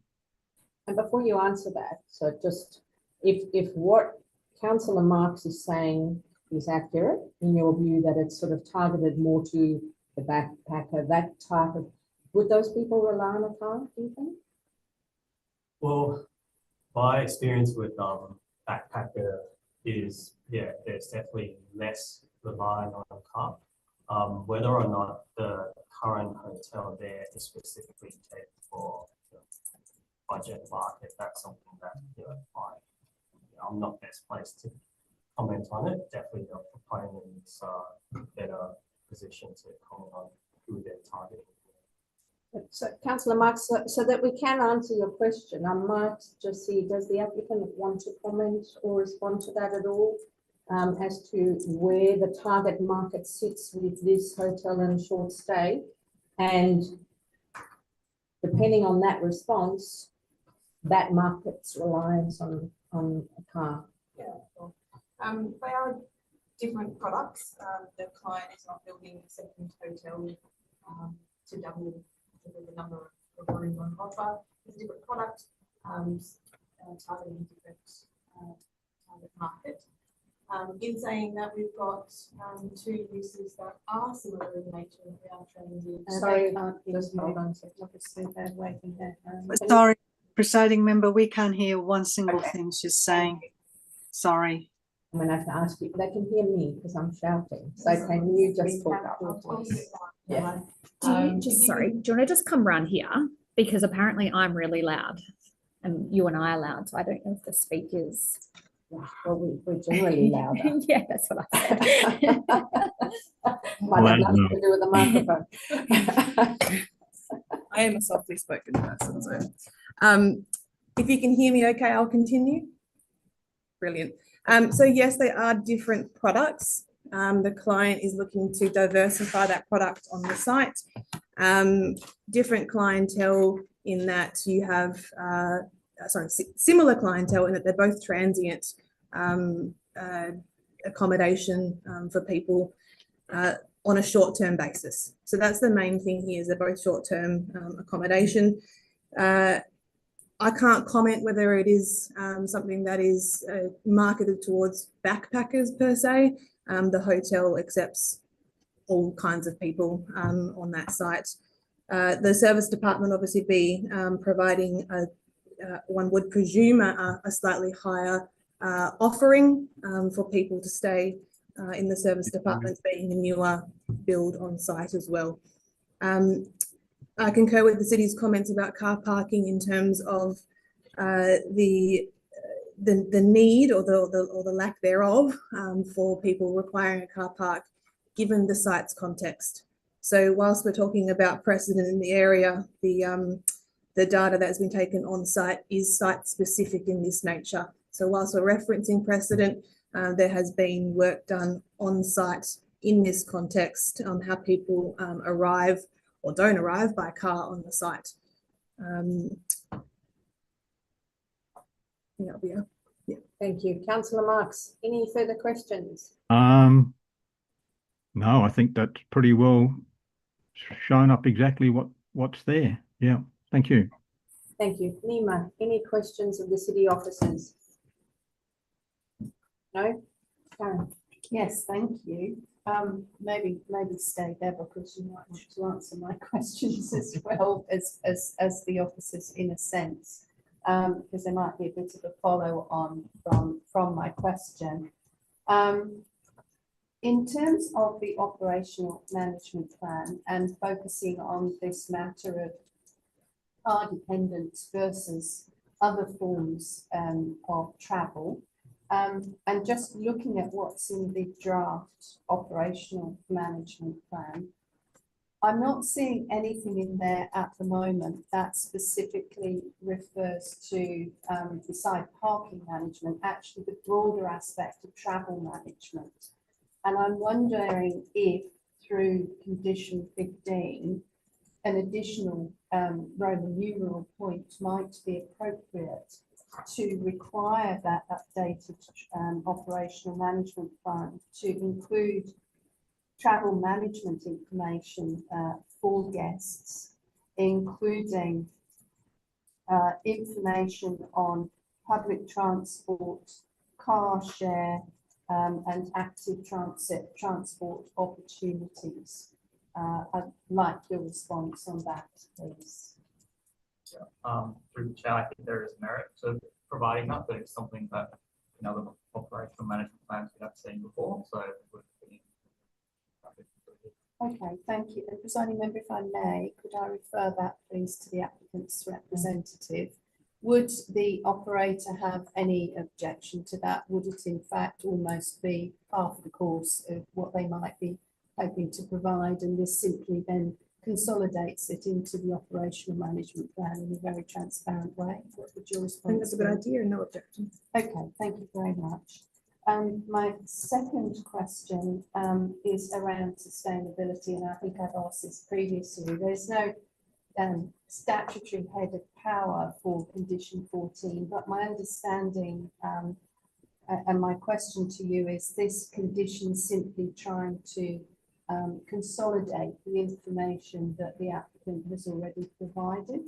And before you answer that, so just if what Councillor Marks is saying is accurate, in your view, that it's sort of targeted more to the backpacker, that type of, would those people rely on a car, do you think? well, my experience with backpacker is, yeah, there's definitely less reliant on a car. Whether or not the current hotel there is specifically catered for budget market, that's something that I'm not best placed to comment on it. Definitely the proponents are better positioned to comment on who they're targeting. So, Councillor Marks, so that we can answer your question, I might just see, does the applicant want to comment or respond to that at all, as to where the target market sits with this hotel and short stay? And depending on that response, that market's reliance on a car. Yeah, sure. They are different products. The client is not building a second hotel to double the number of rooms on offer. It's a different product, targeting a different target market. In saying that, we've got two uses that are similar in nature. We are transient. Sorry, just hold on. Obviously, they're waiting there. Sorry, presiding member, we can't hear one single thing she's saying. Sorry. I'm going to have to ask you, they can hear me because I'm shouting. So can you just talk up? Yeah. Sorry, do you want to just come round here? Because apparently I'm really loud and you and I are loud. So I don't know if the speakers. Well, we're generally louder. Yeah, that's what I said. Might have nothing to do with the microphone. I am a softly spoken person, so if you can hear me okay, I'll continue. Brilliant. So yes, they are different products. The client is looking to diversify that product on the site. Different clientele in that you have, similar clientele in that they're both transient accommodation for people on a short-term basis. So that's the main thing here, is they're both short-term accommodation. I can't comment whether it is something that is marketed towards backpackers per se. The hotel accepts all kinds of people on that site. The service department obviously be providing one would presume a slightly higher offering for people to stay in the service department, being a newer build on site as well. I concur with the city's comments about car parking in terms of the need or the lack thereof for people requiring a car park, given the site's context. So whilst we're talking about precedent in the area, the data that's been taken on site is site specific in this nature. So whilst we're referencing precedent, there has been work done on site in this context on how people arrive or don't arrive by car on the site. Yeah. Thank you. Councillor Marks, any further questions? No, I think that's pretty well shown up exactly what's there. Yeah, thank you. Thank you. Nima, any questions of the city officers? No? Karen? Yes, thank you. Maybe stay there because you might want to answer my questions as well as the officers in a sense, because there might be a bit of a follow on from my question. In terms of the operational management plan and focusing on this matter of car dependence versus other forms of travel, and just looking at what's in the draft operational management plan, I'm not seeing anything in there at the moment that specifically refers to, beside parking management, actually the broader aspect of travel management. And I'm wondering if through condition 15, an additional Roman numeral point might be appropriate to require that updated operational management plan to include travel management information for guests, including information on public transport, car share, and active transport opportunities. I'd like your response on that, please. Yeah, through the chair, I think there is merit to providing that, but it's something that in other operational management plans we have seen before. So okay, thank you. And presiding member, if I may, could I refer that please to the applicant's representative? Would the operator have any objection to that? Would it in fact almost be half the course of what they might be hoping to provide, and this simply then consolidates it into the operational management plan in a very transparent way? What would your I response think that's a good be? idea, no objection. Okay, thank you very much. My second question is around sustainability, and I think I've asked this previously. There's no statutory head of power for condition 14, but my understanding and my question to you is this condition simply trying to consolidate the information that the applicant has already provided,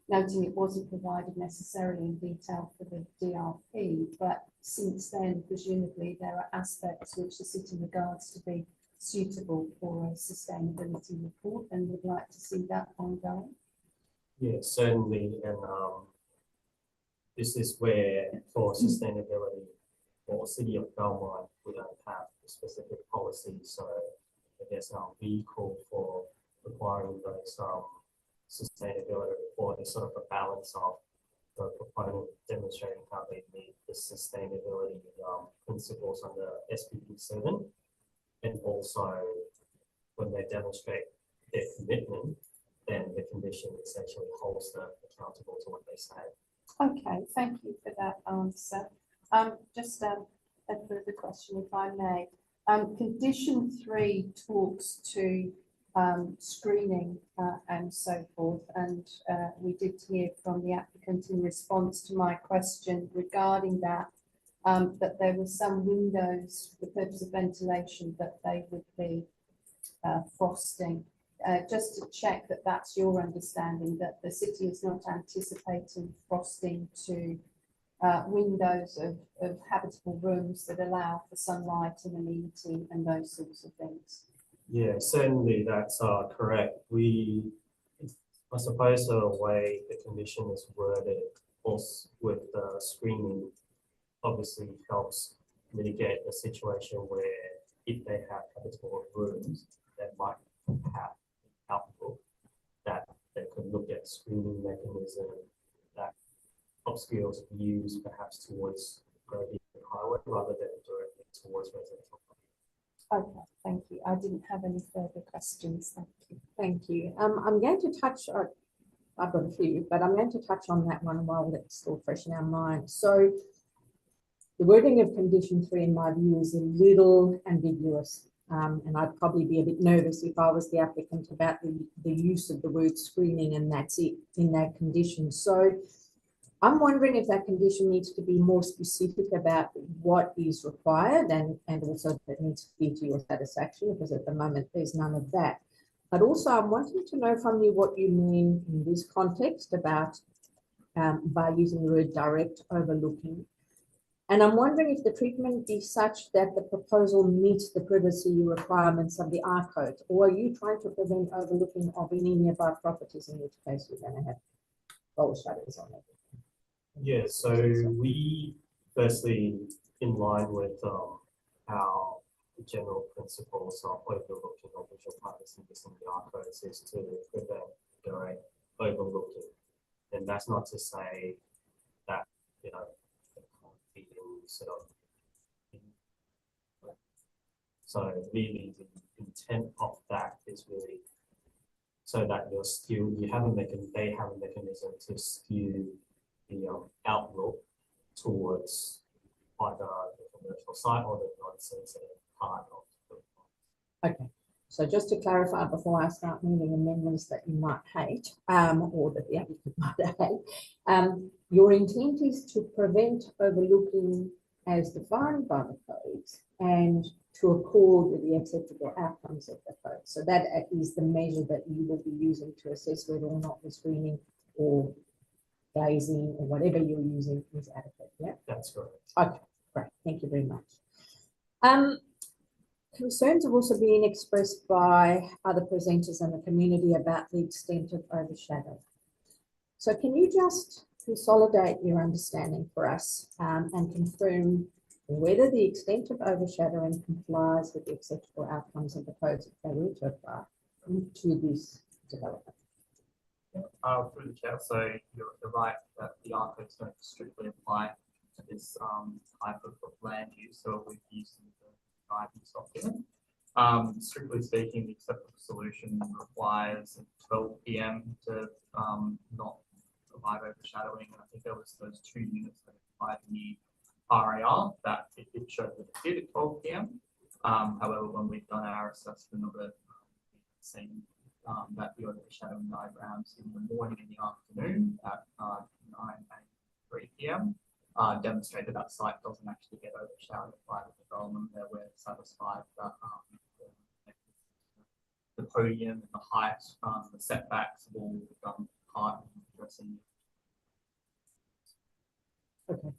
noting it wasn't provided necessarily in detail for the DRP, but since then, presumably there are aspects which the city regards to be suitable for a sustainability report and would like to see that ongoing. Yeah, certainly, and this is where for sustainability for City of Belmont, we don't have a specific policy, so I guess our vehicle for requiring those sustainability report is sort of a balance of the proponent demonstrating how they meet the sustainability principles under SPP 7, and also when they demonstrate their commitment, then the condition essentially holds them accountable to what they say. Okay, thank you for that answer. Just a further question, if I may. Condition 3 talks to screening and so forth, and we did hear from the applicant in response to my question regarding that, that there were some windows for the purpose of ventilation that they would be frosting. Just to check that that's your understanding, that the city is not anticipating frosting to windows of habitable rooms that allow for sunlight and amenity and those sorts of things. Yeah, certainly that's correct. I suppose the way the condition is worded also with the screening obviously helps mitigate a situation where if they have habitable rooms that might have outlook, that they could look at screening mechanism that obscures views perhaps towards Gravy Highway rather than directly towards residential. Okay, thank you. I didn't have any further questions. Thank you. Thank you. I'm going to touch on, I've got a few, but I'm going to touch on that one while it's still fresh in our mind. So the wording of condition 3 in my view is a little ambiguous. And I'd probably be a bit nervous if I was the applicant about the use of the word screening, and that's it in that condition. So I'm wondering if that condition needs to be more specific about what is required and also that needs to be to your satisfaction, because at the moment there's none of that. But also I'm wanting to know from you what you mean in this context about by using the word direct overlooking. And I'm wondering if the treatment is such that the proposal meets the privacy requirements of the R code, or are you trying to prevent overlooking of any nearby properties, in which case you're going to have bowl shutters on it? Yeah, so we firstly, in line with our general principles of overlooking of visual privacy within the R codes is to prevent direct overlooking. And that's not to say that, you know, sort of. So really the intent of that is really so that you're still, they have a mechanism to skew the outlook towards either the commercial site or the non-sensitive part of the. Okay, so just to clarify before I start moving amendments that you might hate, or that the applicant might hate, your intent is to prevent overlooking as defined by the codes and to accord with the acceptable outcomes of the code. So that is the measure that you will be using to assess whether or not the screening or glazing or whatever you're using is adequate. Yeah, that's correct. Okay, great. Thank you very much. Concerns have also been expressed by other presenters in the community about the extent of overshadow. So can you just consolidate your understanding for us and confirm whether the extent of overshadowing complies with the acceptable outcomes of the codes if they were to apply to this development? Through the chair, so you're right that the archives don't strictly apply to this type of land use, so we've used the guidance document. Strictly speaking, the acceptable solution requires 12 p.m. to not provide overshadowing. And I think there was those 2 units that applied in the RAR that it showed that it did at 12 p.m. However, when we've done our assessment of it, seen that the overshadowing diagrams in the morning and the afternoon at 9 and 3 p.m. Demonstrated that site doesn't actually get overshadowed by the development. There we're satisfied that the podium and the height, the setbacks will part in addressing. Okay.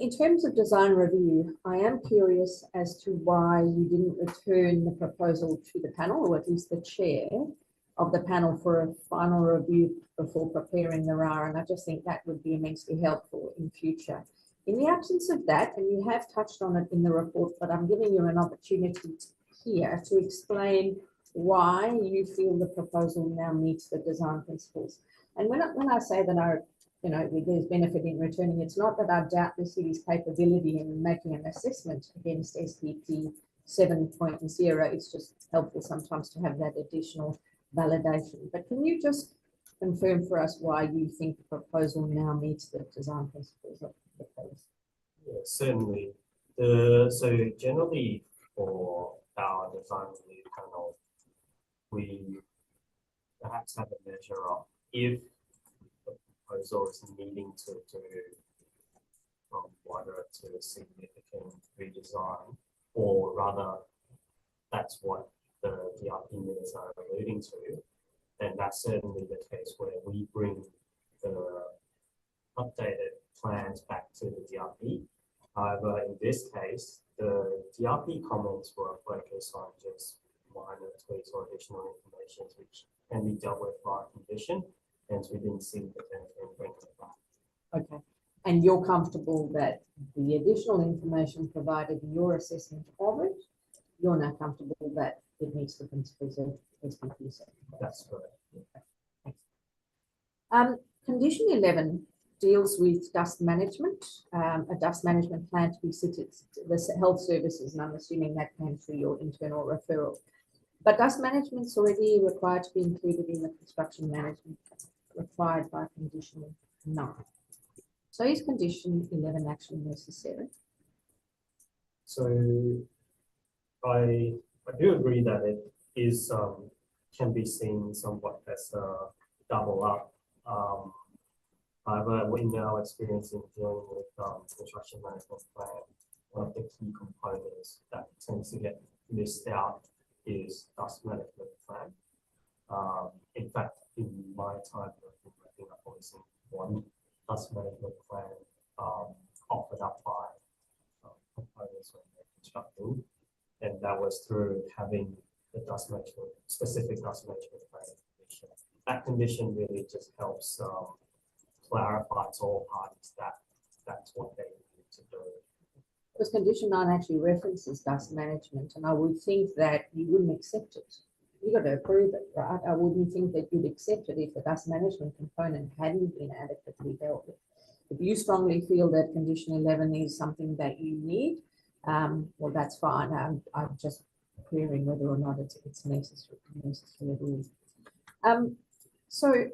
In terms of design review, I am curious as to why you didn't return the proposal to the panel, or at least the chair of the panel, for a final review before preparing the RAR, and I just think that would be immensely helpful in future. In the absence of that, and you have touched on it in the report, but I'm giving you an opportunity here to explain why you feel the proposal now meets the design principles. And when I say that there's benefit in returning, it's not that I doubt the city's capability in making an assessment against SPP 7.0. It's just helpful sometimes to have that additional validation. But can you just confirm for us why you think the proposal now meets the design principles of the case? Yeah, certainly. So generally for our design review panel, we perhaps have a measure of if the proposal is needing to do from moderate to a significant redesign, or rather that's what the DRP minutes are alluding to, then that's certainly the case where we bring the updated plans back to the DRP. However, in this case, the DRP comments were focused on just minor tweaks or additional information which can be dealt with by condition, and we didn't see the benefit in bringing it back. Okay. And you're comfortable that the additional information provided in your assessment of it, you're now comfortable that it meets the principles of SPP 7? That's correct. Okay. Thanks. Condition 11 deals with dust management, a dust management plan to be submitted to the health services, and I'm assuming that came through your internal referral. But dust management is already required to be included in the construction management required by condition 9. So is condition 11 actually necessary? So I do agree that it is can be seen somewhat as a double up. However, in our experience in dealing with construction management plan, one of the key components that tends to get missed out is dust management plan. In fact, in my time working, I think I've only seen one dust management plan offered up by components when they're constructing, and that was through having the dust management, specific dust management plan condition. That condition really just helps clarify to all parties that that's what they need to do. Because condition 9 actually references dust management, and I would think that you wouldn't accept it. You got to approve it, right? I wouldn't think that you'd accept it if the dust management component hadn't been adequately dealt with. If you strongly feel that condition 11 is something that you need, well, that's fine. I'm just querying whether or not it's necessary at all. So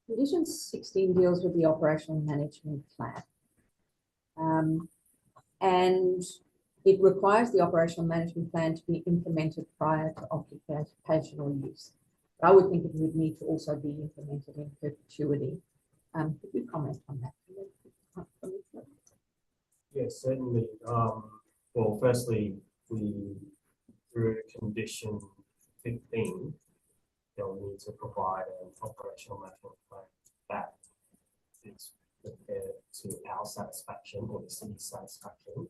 condition 16 deals with the operational management plan. And it requires the operational management plan to be implemented prior to occupational use. I would think it would need to also be implemented in perpetuity. Could you comment on that? Yes, certainly. Well, firstly, through condition 15, they'll need to provide an operational management plan that is prepared to our satisfaction or the city's satisfaction.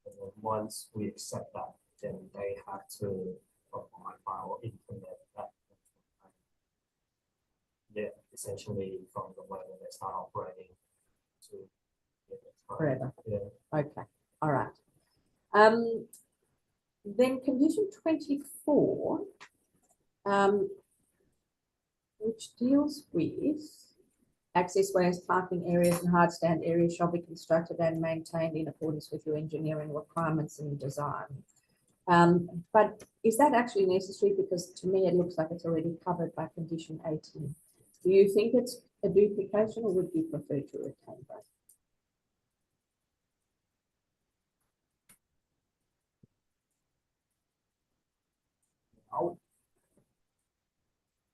And then once we accept that, then they have to provide or implement that. Yeah, essentially from the moment they start operating to Forever. Yeah. Okay. All right. Then condition 24 which deals with accessways, parking areas and hard stand areas shall be constructed and maintained in accordance with your engineering requirements and design. But is that actually necessary? Because to me, it looks like it's already covered by condition 18. Do you think it's a duplication, or would you prefer to retain both?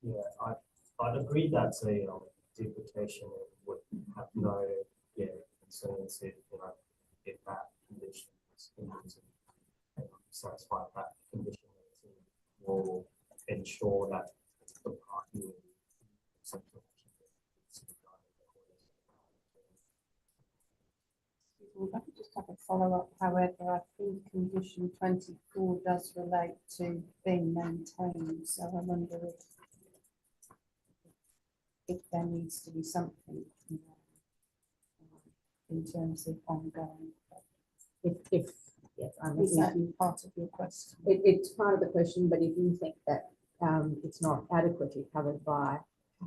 Yeah, I'd agree that's a duplication and would have no concerns if that condition is implemented and satisfied that condition will ensure that the parking If I could just have a follow-up, however, I think condition 24 does relate to being maintained, so I wonder if there needs to be something in terms of ongoing. Yes, is that part of your question? It's part of the question, but if you think that it's not adequately covered by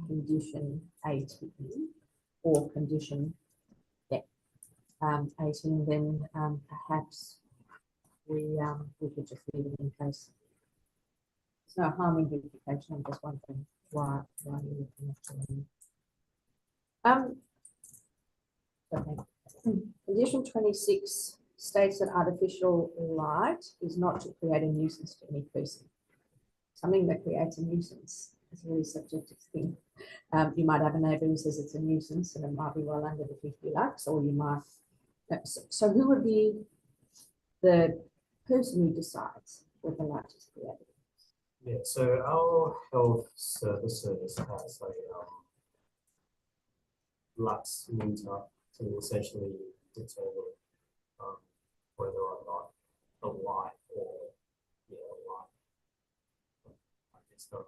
condition 18 or condition 18, then perhaps we could just leave it in case. It's no harm in duplication. I'm just wondering why you're looking at okay. Condition 26 states that artificial light is not to create a nuisance to any person. Something that creates a nuisance is a really subjective thing. You might have a neighbour who says it's a nuisance and it might be well under the 50 lux, or you might. So who would be the person who decides what the light is created? Yeah, so our health services has a lux meter to essentially determine whether or not the light or light, I guess the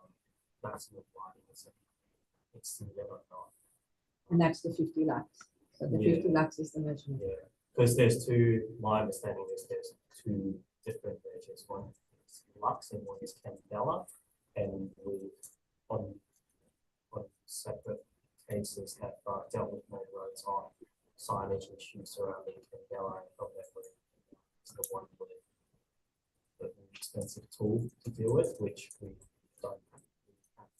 maximum lighting is exceeded or not. And that's the 50 lux. So the 50 lux is the measurement. Yeah, because there's two, my understanding is there's two different measures. One is lux and one is candela. And we've on separate cases have dealt with main roads on signage issues surrounding candela, and from that it's the one with the expensive tool to deal with, which we don't have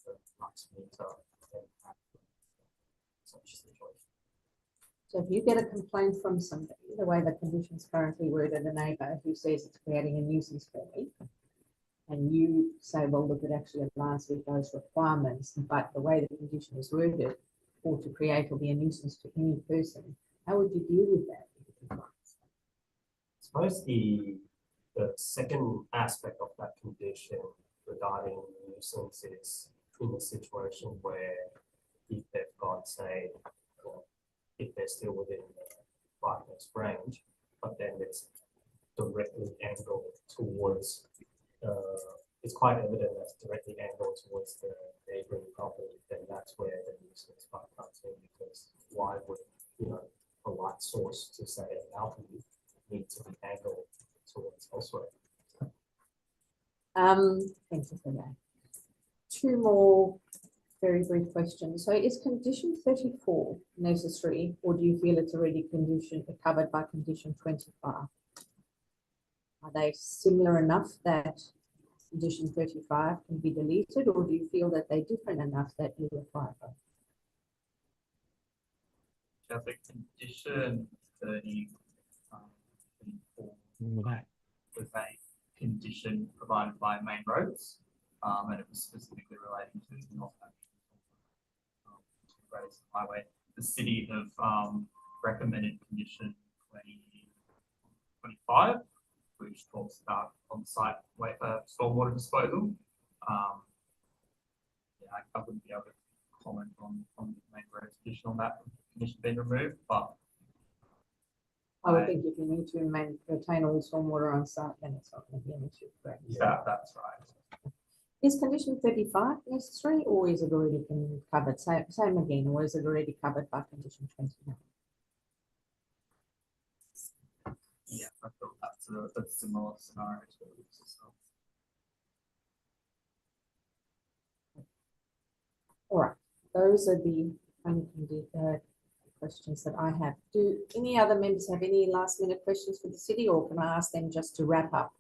the lux meter and have such situation. So if you get a complaint from somebody, the way the conditions currently worded, a neighbour who says it's creating a nuisance for me, and you say, well, look, it actually aligns with those requirements, but the way the condition is worded, or to create or be a nuisance to any person, how would you deal with that? I suppose the second aspect of that condition regarding nuisance is in a situation where if they've got, say, if they're still within the brightness range, but then it's directly angled towards, it's quite evident that's directly angled towards the neighboring property, then that's where the nuisance part comes in, because why would, a light source to say a balcony need to be angled towards elsewhere? Thank you for that. Two more very brief questions. So is condition 34 necessary, or do you feel it's already covered by condition 25? Are they similar enough that condition 35 can be deleted, or do you feel that they're different enough that you require both? I think condition 34 was a condition provided by Main Roads, and it was specifically relating to North Highway. The city have recommended condition 25, which talks about on-site stormwater disposal. I wouldn't be able to comment on the Main Roads condition on that condition being removed, but I would think if you need to retain all stormwater on site, then it's not going to be an issue, correct? Yeah, that's right. Is condition 35 necessary, or is it already been covered? Same again, or is it already covered by condition 29? Yeah, I thought that's a similar scenario to what we've discussed. All right. those are the questions that I have. Do any other members have any last minute questions for the city, or can I ask them just to wrap up?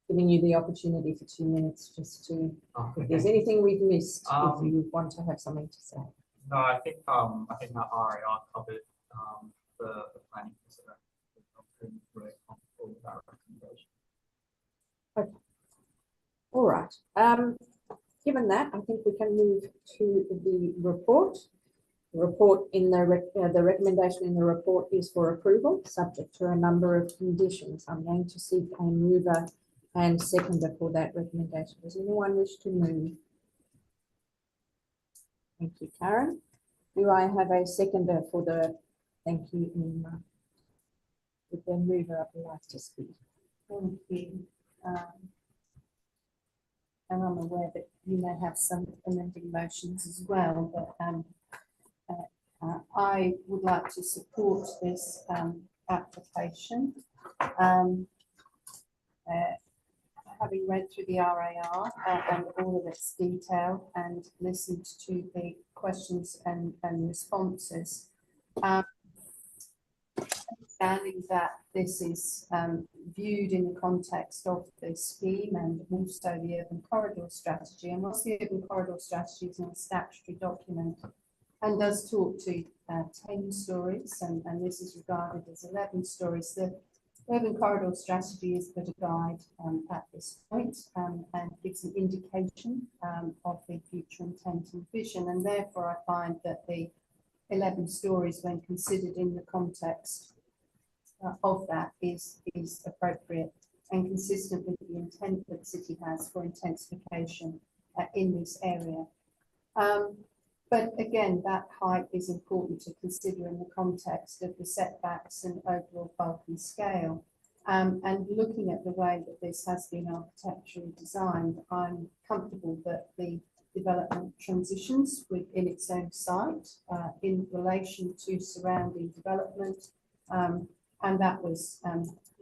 Giving you the opportunity for 2 minutes just to, if there's anything we've missed, if you want to have something to say. No, I think that RAR covered the planning consideration. I'm really comfortable with that recommendation. Okay. All right. Given that, I think we can move to the report. The report in the recommendation in the report is for approval, subject to a number of conditions. I'm going to seek a mover and seconder for that recommendation. Does anyone wish to move? Thank you, Karen. Do I have a seconder for the? Thank you, Emma. Would the mover up like to speak? Thank you. And I'm aware that you may have some amending motions as well, but I would like to support this application. Having read through the RAR and all of its detail and listened to the questions and responses, understanding that this is viewed in the context of the scheme and also the urban corridor strategy. And whilst the urban corridor strategy is not a statutory document and does talk to 10 stories, and this is regarded as 11 stories, the urban corridor strategy is but a guide at this point and gives an indication of the future intent and vision. And therefore, I find that the 11 stories, when considered in the context of that, is appropriate and consistent with the intent that the city has for intensification in this area. But again, that height is important to consider in the context of the setbacks and overall bulk and scale. And looking at the way that this has been architecturally designed, I'm comfortable that the development transitions within its own site in relation to surrounding development. And that was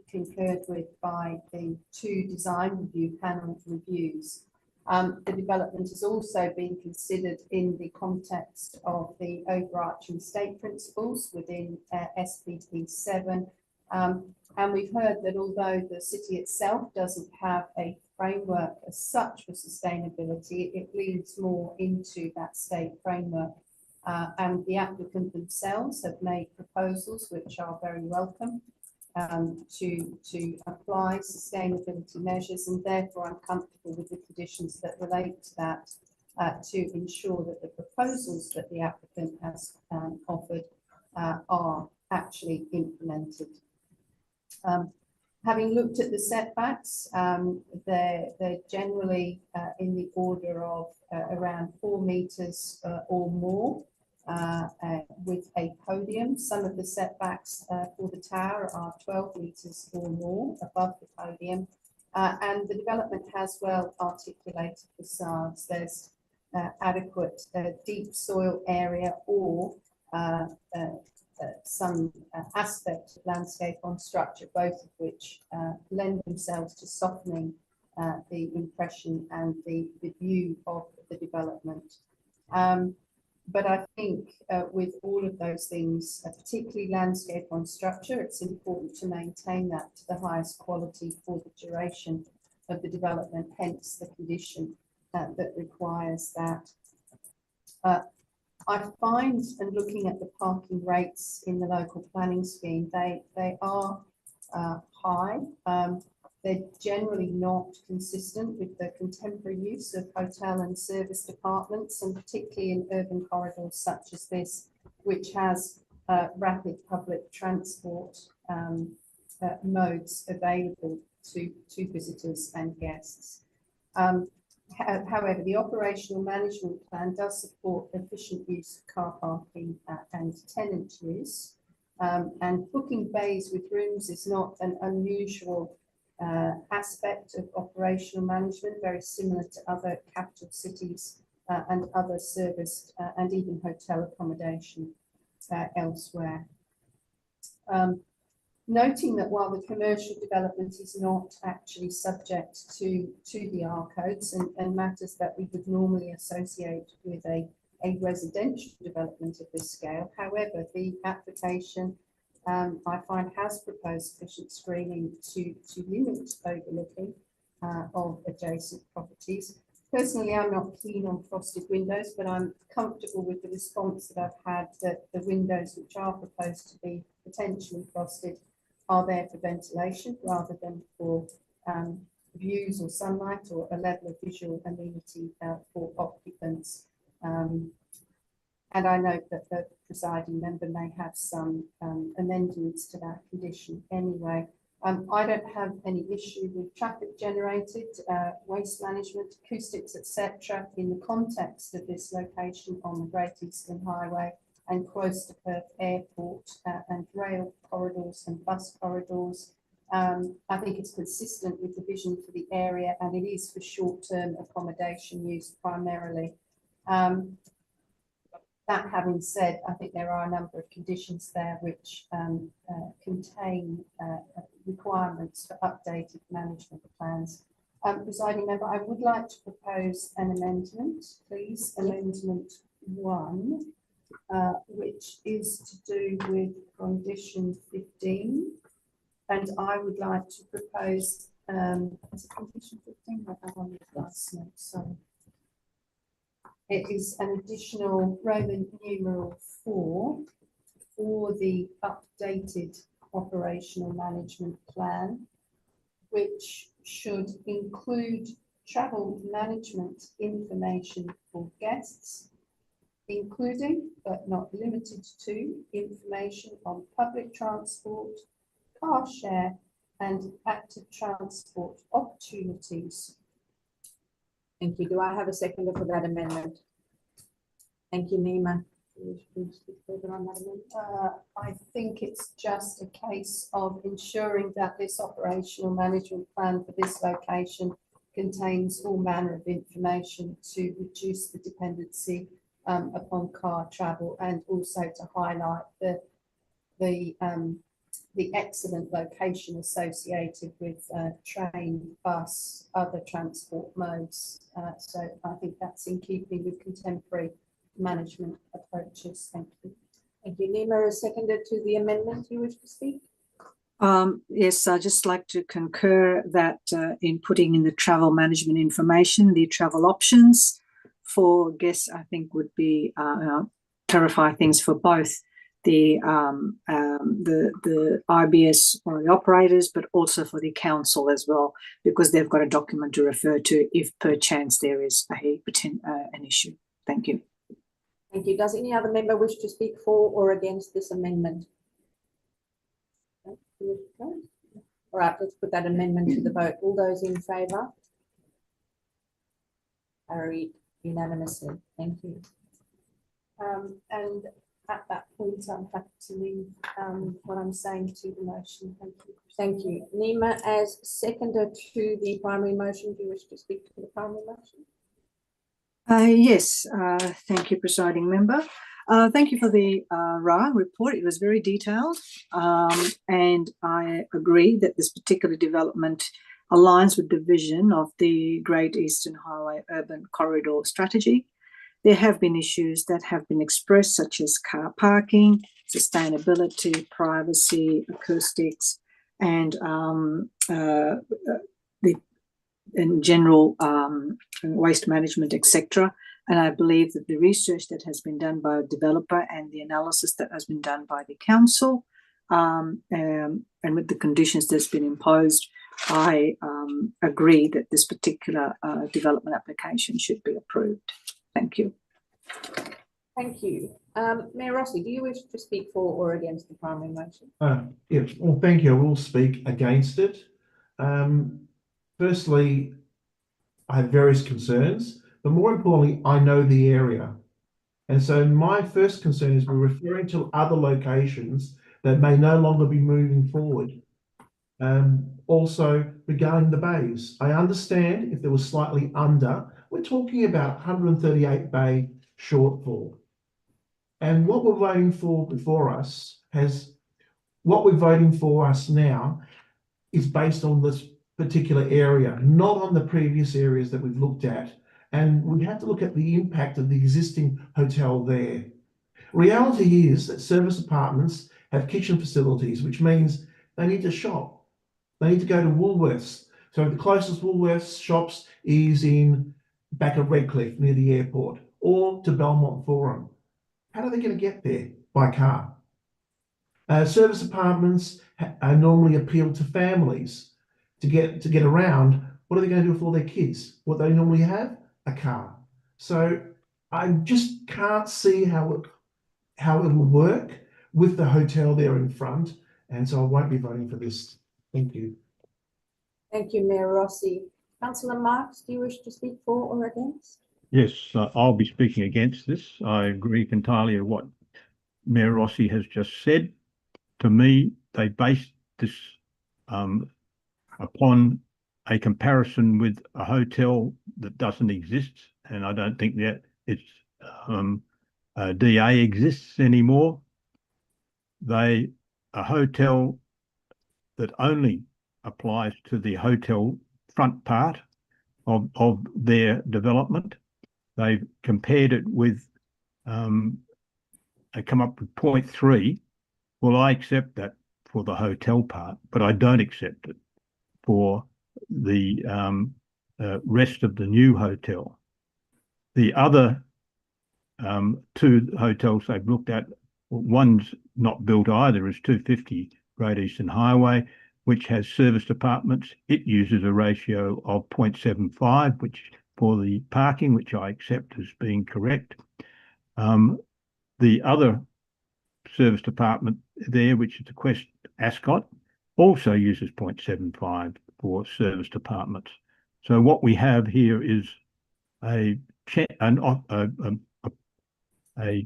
concurred with by the 2 design review panel reviews. The development has also been considered in the context of the overarching state principles within SPP 7. And we've heard that although the city itself doesn't have a framework as such for sustainability, it leads more into that state framework. And the applicant themselves have made proposals which are very welcome to apply sustainability measures, and therefore I'm comfortable with the conditions that relate to that to ensure that the proposals that the applicant has offered are actually implemented. Having looked at the setbacks, they're generally in the order of around 4 metres or more with a podium. Some of the setbacks for the tower are 12 metres or more above the podium. And the development has well articulated facades. There's adequate deep soil area or some aspect of landscape on structure, both of which lend themselves to softening the impression and the view of the development. But I think with all of those things, particularly landscape on structure, it's important to maintain that to the highest quality for the duration of the development, hence the condition that requires that. I find, and looking at the parking rates in the local planning scheme, they are high. They're generally not consistent with the contemporary use of hotel and service departments, and particularly in urban corridors such as this, which has rapid public transport modes available to visitors and guests. However, the operational management plan does support efficient use of car parking and tenant use. And booking bays with rooms is not an unusual aspect of operational management, very similar to other capital cities and other serviced and even hotel accommodation elsewhere. Noting that while the commercial development is not actually subject to the R codes and matters that we would normally associate with a residential development of this scale, however, the application I find has proposed sufficient screening to limit overlooking of adjacent properties. Personally, I'm not keen on frosted windows, but I'm comfortable with the response that I've had that the windows which are proposed to be potentially frosted are there for ventilation rather than for views or sunlight or a level of visual amenity for occupants. And I note that the presiding member may have some amendments to that condition anyway. I don't have any issue with traffic generated, waste management, acoustics, etc. in the context of this location on the Great Eastern Highway and close to Perth Airport and rail corridors and bus corridors. I think it's consistent with the vision for the area and it is for short-term accommodation use primarily. That having said, I think there are a number of conditions there which contain requirements for updated management plans. Presiding member, I would like to propose an amendment, please, Amendment 1, which is to do with condition 15. And I would like to propose, is it condition 15? I have on the last note, sorry. It is an additional Roman numeral 4 for the updated operational management plan, which should include travel management information for guests, including but not limited to information on public transport, car share and active transport opportunities. Thank you. Do I have a seconder for that amendment? Thank you, Nima. I think it's just a case of ensuring that this operational management plan for this location contains all manner of information to reduce the dependency upon car travel and also to highlight the excellent location associated with train, bus, other transport modes. So I think that's in keeping with contemporary management approaches. Thank you. Thank you. Nima, a seconder to the amendment you wish to speak? Yes, I'd just like to concur that in putting in the travel management information, the travel options for guests, I think would be clarify things for both the IBS or the operators, but also for the council as well, because they've got a document to refer to if perchance there is an issue. Thank you. Thank you. Does any other member wish to speak for or against this amendment? All right, let's put that amendment to the vote. All those in favour? Carried unanimously. Thank you. And at that point, I'm happy to leave what I'm saying to the motion. Thank you. Thank you. Nima, as seconder to the primary motion, do you wish to speak to the primary motion? Yes, thank you, presiding member. Thank you for the RA report. It was very detailed, and I agree that this particular development aligns with the vision of the Great Eastern Highway Urban Corridor Strategy. There have been issues that have been expressed, such as car parking, sustainability, privacy, acoustics, and in general waste management, etc. And I believe that the research that has been done by a developer and the analysis that has been done by the council and with the conditions that's been imposed, I agree that this particular development application should be approved. Thank you. Thank you. Mayor Rossi, do you wish to speak for or against the primary motion? Yes, well, thank you. I will speak against it. Firstly, I have various concerns, but more importantly, I know the area. And so my first concern is we're referring to other locations that may no longer be moving forward. Also, regarding the bays, I understand if there was slightly under, we're talking about 138 bay shortfall. And what we're waiting for before us has what we're voting for us now is based on this particular area, not on the previous areas that we've looked at. And we have to look at the impact of the existing hotel there. Reality is that service apartments have kitchen facilities, which means they need to shop. They need to go to Woolworths. So the closest Woolworths shops is in back of Redcliffe near the airport, or to Belmont Forum. How are they going to get there? By car. Service apartments normally appeal to families to get around. What are they going to do with all their kids? What they normally have? A car. So I just can't see how it will work with the hotel there in front, and so I won't be voting for this. Thank you. Thank you, Mayor Rossi. Councillor Marks, do you wish to speak for or against? Yes, I'll be speaking against this. I agree entirely with what Mayor Rossi has just said. To me, they based this upon a comparison with a hotel that doesn't exist, and I don't think that its DA exists anymore. A hotel that only applies to the hotel front part of their development. They've compared it with, they come up with 0.3. Well, I accept that for the hotel part, but I don't accept it for the rest of the new hotel. The other two hotels they've looked at, one's not built either, is 250 Great Eastern Highway, which has serviced apartments. It uses a ratio of 0.75, which for the parking, which I accept as being correct. The other serviced apartment there, which is the Quest Ascot, also uses 0.75 for serviced apartments. So what we have here is a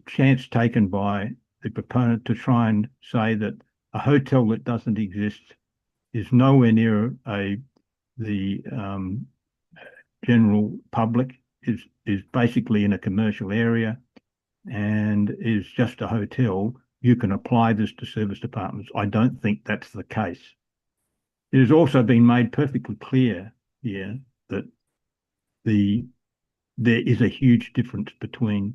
chance taken by the proponent to try and say that a hotel that doesn't exist is nowhere near the general public, is basically in a commercial area and is just a hotel. You can apply this to serviced apartments. I don't think that's the case. It has also been made perfectly clear here that there is a huge difference between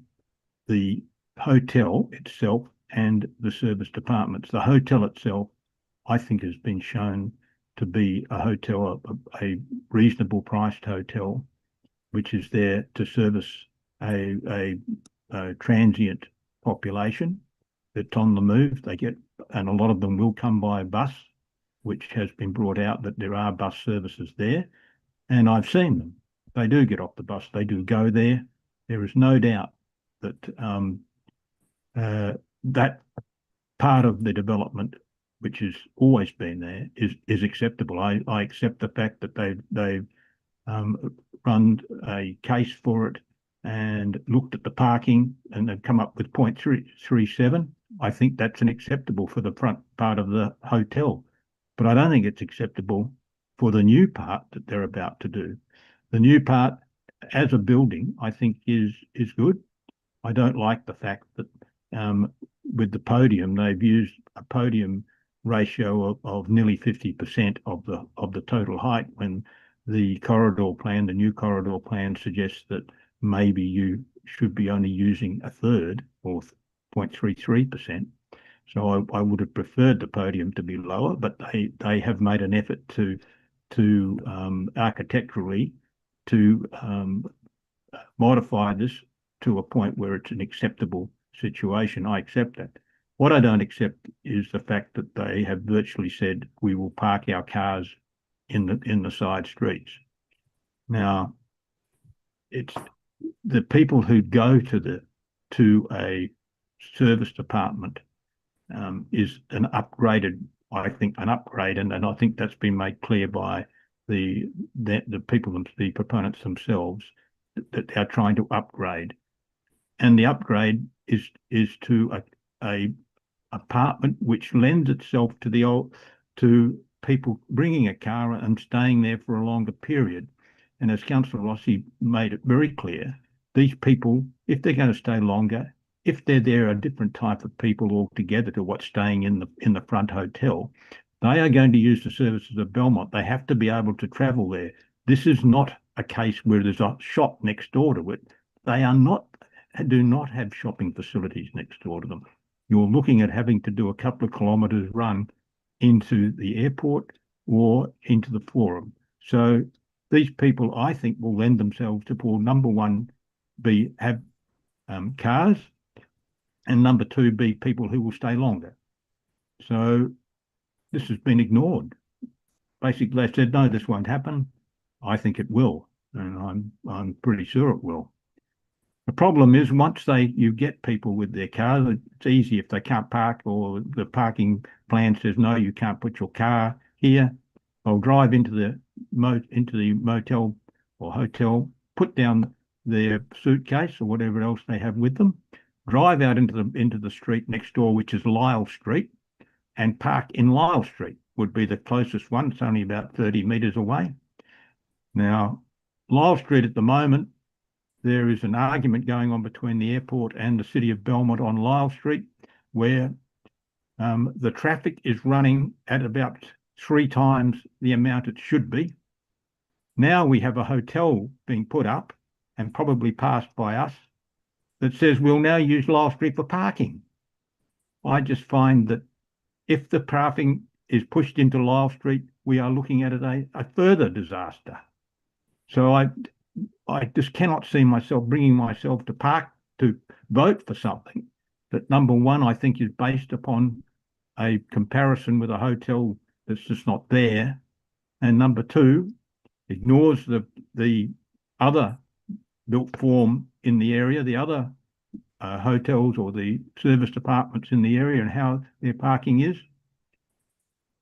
the hotel itself and the serviced apartments. The hotel itself, I think, has been shown to be a hotel, a reasonable priced hotel, which is there to service a transient population that's on the move. They get, and a lot of them will come by bus, which has been brought out that there are bus services there. And I've seen them. They do get off the bus. They do go there. There is no doubt that that part of the development, which has always been there, is acceptable. I accept the fact that they've run a case for it and looked at the parking and they've come up with 0.37. I think that's acceptable for the front part of the hotel, but I don't think it's acceptable for the new part that they're about to do. The new part as a building, I think is good. I don't like the fact that with the podium, they've used a podium ratio of nearly 50% of the total height, when the corridor plan, the new corridor plan, suggests that maybe you should be only using a third, or 0.33%. So I would have preferred the podium to be lower, but they have made an effort to architecturally to modify this to a point where it's an acceptable situation. I accept that. What I don't accept is the fact that they have virtually said we will park our cars in the side streets. Now, it's the people who go to a serviced apartment is an upgraded, I think, an upgrade, and I think that's been made clear by the people, the proponents themselves, that they're trying to upgrade, and the upgrade is to a apartment which lends itself to people bringing a car and staying there for a longer period. And as Councillor Rossi made it very clear, these people, if they're going to stay longer, if they're there a different type of people altogether to what's staying in the front hotel, they are going to use the services of Belmont. They have to be able to travel there. This is not a case where there's a shop next door to it. They do not have shopping facilities next door to them. You're looking at having to do a couple of kilometres run into the airport or into the forum. So these people, I think, will lend themselves to, well, number one, have cars, and number two, be people who will stay longer. So this has been ignored. Basically, they said, no, this won't happen. I think it will, and I'm pretty sure it will. The problem is once you get people with their cars, it's easy if they can't park or the parking plan says, no, you can't put your car here. I'll drive into the motel or hotel, put down their suitcase or whatever else they have with them, drive out into the street next door, which is Lyle Street, and park in Lyle Street would be the closest one. It's only about 30 metres away. Now, Lyle Street at the moment, there is an argument going on between the airport and the City of Belmont on Lyle Street, where the traffic is running at about 3 times the amount it should be. Now we have a hotel being put up and probably passed by us that says we'll now use Lyle Street for parking. I just find that if the parking is pushed into Lyle Street, we are looking at a further disaster. So I just cannot see myself bringing myself to vote for something that, number one, I think is based upon a comparison with a hotel that's just not there, and number two, ignores the other built form in the area, the other hotels or the service departments in the area and how their parking is.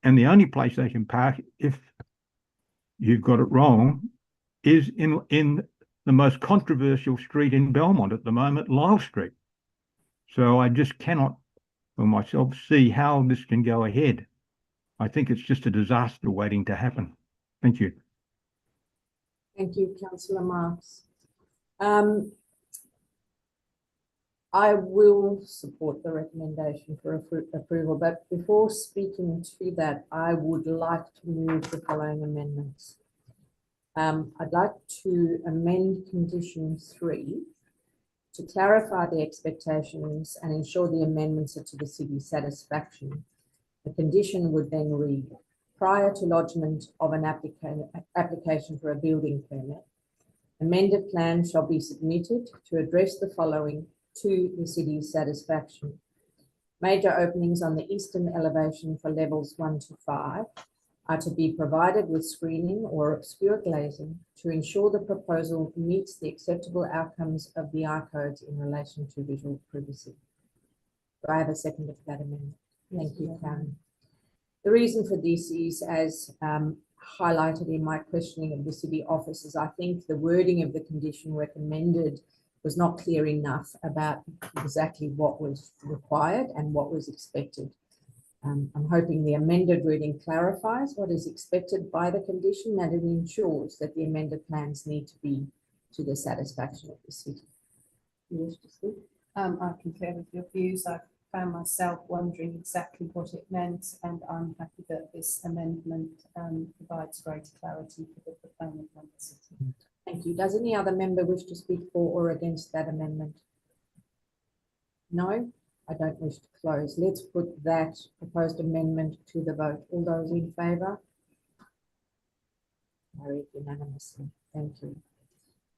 And the only place they can park, if you've got it wrong, is in the most controversial street in Belmont at the moment, Lyle Street. So I just cannot for myself see how this can go ahead. I think it's just a disaster waiting to happen. Thank you. Thank you, Councillor Marks. I will support the recommendation for approval, but before speaking to that, I would like to move the following amendments. I'd like to amend condition 3 to clarify the expectations and ensure the amendments are to the city's satisfaction. The condition would then read, prior to lodgement of an application for a building permit, amended plans shall be submitted to address the following to the city's satisfaction. Major openings on the eastern elevation for levels 1 to 5 are to be provided with screening or obscure glazing to ensure the proposal meets the acceptable outcomes of the R codes in relation to visual privacy. Do I have a second to that amendment? Thank you, Karen. The reason for this is, as highlighted in my questioning of the city officers, I think the wording of the condition recommended was not clear enough about exactly what was required and what was expected. I'm hoping the amended wording clarifies what is expected by the condition and it ensures that the amended plans need to be to the satisfaction of the city. You wish to speak? I concur with your views. I found myself wondering exactly what it meant, and I'm happy that this amendment provides greater clarity for the proponent and the city. Thank you. Does any other member wish to speak for or against that amendment? No? I don't wish to close. Let's put that proposed amendment to the vote. All those in favour? Carried unanimously. Thank you.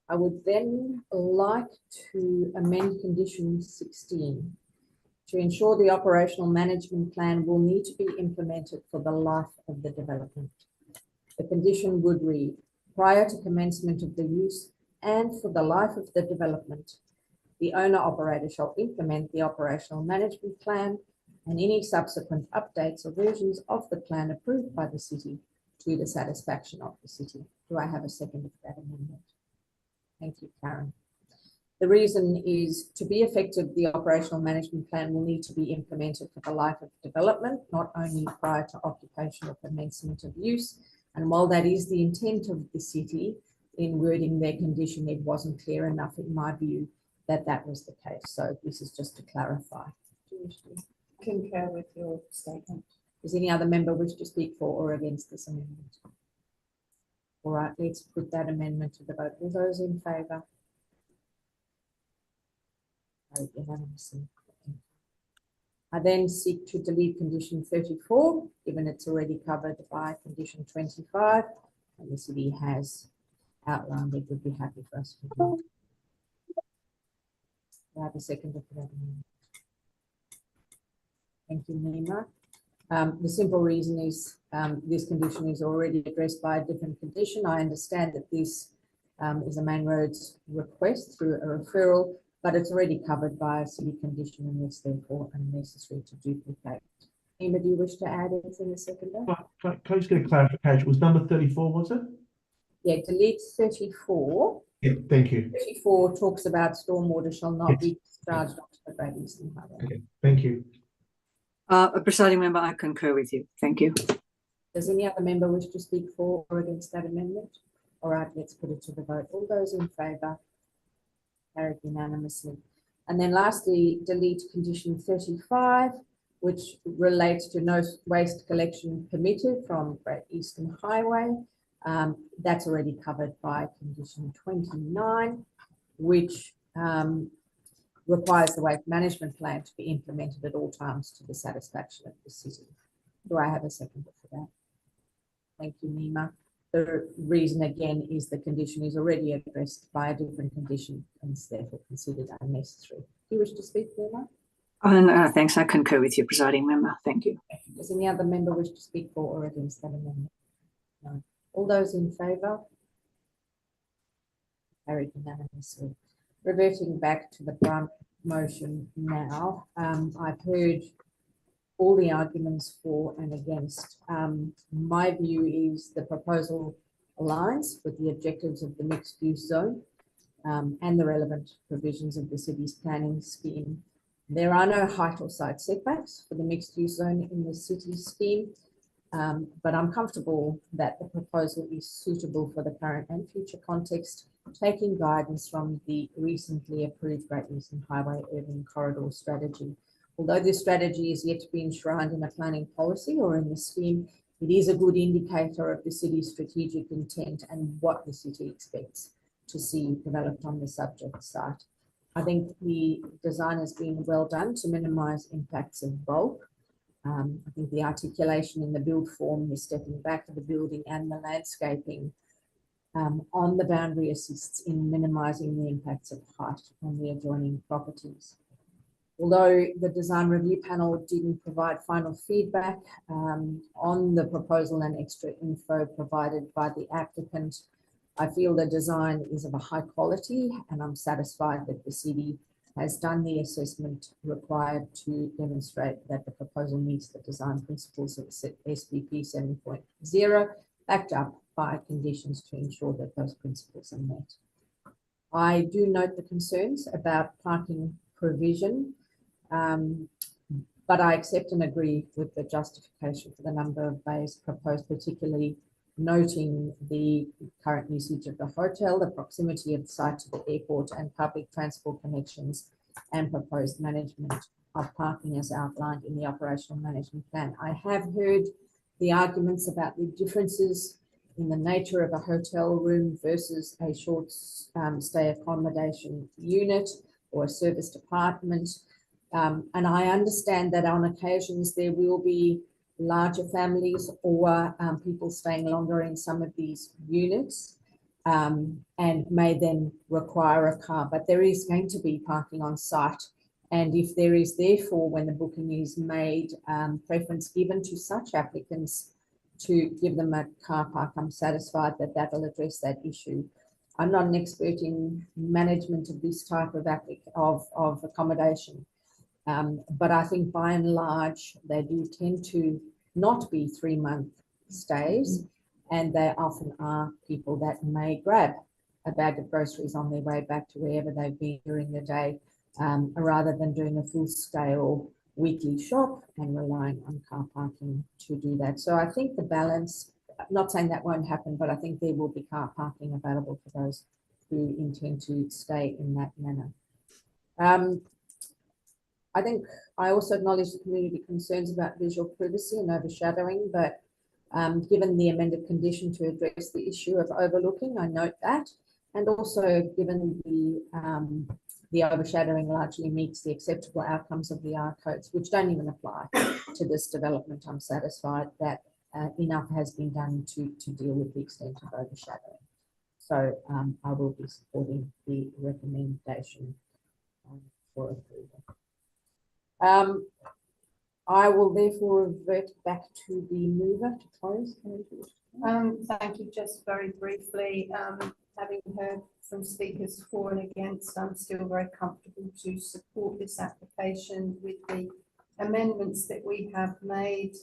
I would then like to amend condition 16 to ensure the operational management plan will need to be implemented for the life of the development. The condition would read, prior to commencement of the use and for the life of the development, the owner-operator shall implement the operational management plan and any subsequent updates or versions of the plan approved by the city to the satisfaction of the city. Do I have a second of that amendment? Thank you, Karen. The reason is, to be effective, the operational management plan will need to be implemented for the life of development, not only prior to occupation or commencement of use. And while that is the intent of the city in wording their condition, it wasn't clear enough, in my view, that that was the case. So this is just to clarify. Do you wish to Concur with your statement. Does any other member wish to speak for or against this amendment? All right, let's put that amendment to the vote. All those in favour? Vote unanimously. I then seek to delete condition 34, given it's already covered by condition 25, and the city has outlined it. Would be happy for us to do. Do I have a second for that amendment? Thank you, Nima. The simple reason is this condition is already addressed by a different condition. I understand that this is a main roads request through a referral, but it's already covered by a city condition and it's therefore unnecessary to duplicate. Nima, do you wish to add anything a second? Can I just get a clarification? Was number 34, was it? Yeah, delete 34. Yeah, thank you. 34 talks about stormwater shall not be discharged onto the Great Eastern Highway. Okay, thank you. Presiding member, I concur with you. Thank you. Does any other member wish to speak for or against that amendment? All right, let's put it to the vote. All those in favour? Carried unanimously. And then lastly, delete condition 35, which relates to no waste collection permitted from Great Eastern Highway. That's already covered by condition 29, which requires the waste management plan to be implemented at all times to the satisfaction of the city. Do I have a second for that? Thank you, Nima. The reason again is the condition is already addressed by a different condition and is therefore considered unnecessary. Do you wish to speak, Nima? No, thanks. I concur with you, presiding member. Thank you. Does any other member wish to speak for or against that amendment? No. All those in favour? Carried unanimously. Reverting back to the primary motion now, I've heard all the arguments for and against. My view is the proposal aligns with the objectives of the mixed use zone and the relevant provisions of the city's planning scheme. There are no height or side setbacks for the mixed use zone in the city scheme, but I'm comfortable that the proposal is suitable for the current and future context, taking guidance from the recently approved Great Eastern Highway Urban Corridor Strategy. Although this strategy is yet to be enshrined in a planning policy or in the scheme, it is a good indicator of the city's strategic intent and what the city expects to see developed on the subject site. I think the design has been well done to minimise impacts of bulk. I think the articulation in the build form, the stepping back of the building and the landscaping on the boundary assists in minimising the impacts of height on the adjoining properties. Although the design review panel didn't provide final feedback on the proposal and extra info provided by the applicant, I feel the design is of a high quality and I'm satisfied that the city has done the assessment required to demonstrate that the proposal meets the design principles of SPP 7.0, backed up by conditions to ensure that those principles are met. I do note the concerns about parking provision, but I accept and agree with the justification for the number of bays proposed, particularly noting the current usage of the hotel, the proximity of the site to the airport and public transport connections, and proposed management of parking as outlined in the operational management plan. I have heard the arguments about the differences in the nature of a hotel room versus a short stay accommodation unit or a serviced apartment. And I understand that on occasions there will be larger families or people staying longer in some of these units and may then require a car, but there is going to be parking on site. And if there is therefore, when the booking is made, preference given to such applicants to give them a car park, I'm satisfied that that will address that issue. I'm not an expert in management of this type of accommodation, but I think by and large, they do tend to not be 3-month stays, and they often are people that may grab a bag of groceries on their way back to wherever they've been during the day, rather than doing a full-scale weekly shop and relying on car parking to do that. So I think the balance, not saying that won't happen, but I think there will be car parking available for those who intend to stay in that manner. I think I also acknowledge the community concerns about visual privacy and overshadowing, but given the amended condition to address the issue of overlooking, I note that, and also given the overshadowing largely meets the acceptable outcomes of the R codes, which don't even apply to this development, I'm satisfied that enough has been done to deal with the extent of overshadowing. So I will be supporting the recommendation for approval. I will therefore revert back to the mover to close. Thank you. Just very briefly, having heard from speakers for and against, I'm still very comfortable to support this application with the amendments that we have made.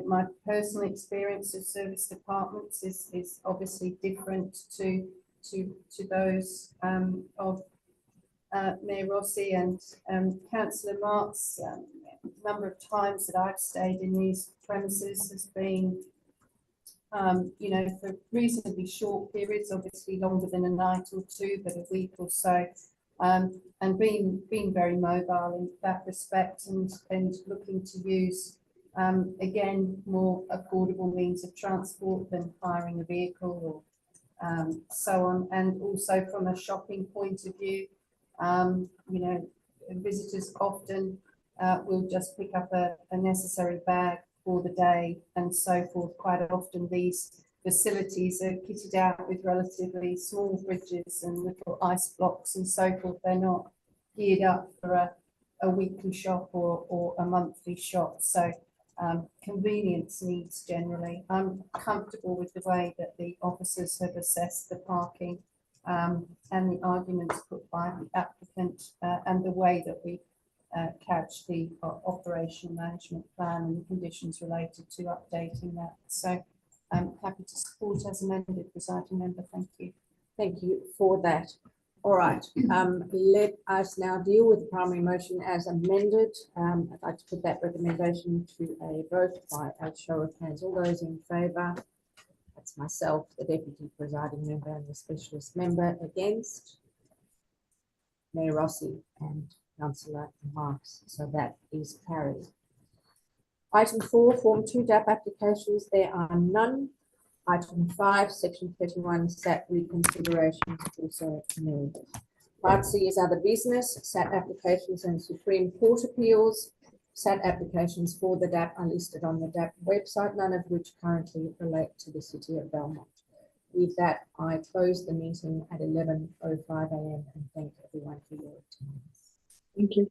My personal experience of service departments is obviously different to those of Mayor Rossi and Councillor Marks. Number of times that I've stayed in these premises has been, you know, for reasonably short periods, obviously longer than a night or two, but a week or so, and being very mobile in that respect, and looking to use again more affordable means of transport than hiring a vehicle or so on, and also from a shopping point of view. You know, visitors often will just pick up a necessary bag for the day and so forth. Quite often these facilities are kitted out with relatively small fridges and little ice blocks and so forth. They're not geared up for a weekly shop or a monthly shop. So convenience needs generally. I'm comfortable with the way that the officers have assessed the parking and the arguments put by the applicant and the way that we couch the operational management plan and the conditions related to updating that. So I'm happy to support as amended, presiding member. Thank you. Thank you for that. All right, let us now deal with the primary motion as amended. I'd like to put that recommendation to a vote by a show of hands. All those in favour? That's myself, the deputy presiding member and the specialist member. Against? Mayor Rossi and Councillor Marks. So that is carried. Item 4, Form 2 DAP applications. There are none. Item 5, Section 31, SAT reconsiderations, also nil. Part C is other business, SAT applications and Supreme Court appeals. SAT applications for the DAP are listed on the DAP website, none of which currently relate to the City of Belmont. With that, I close the meeting at 11:05 a.m. and thank everyone for your attendance. Thank you.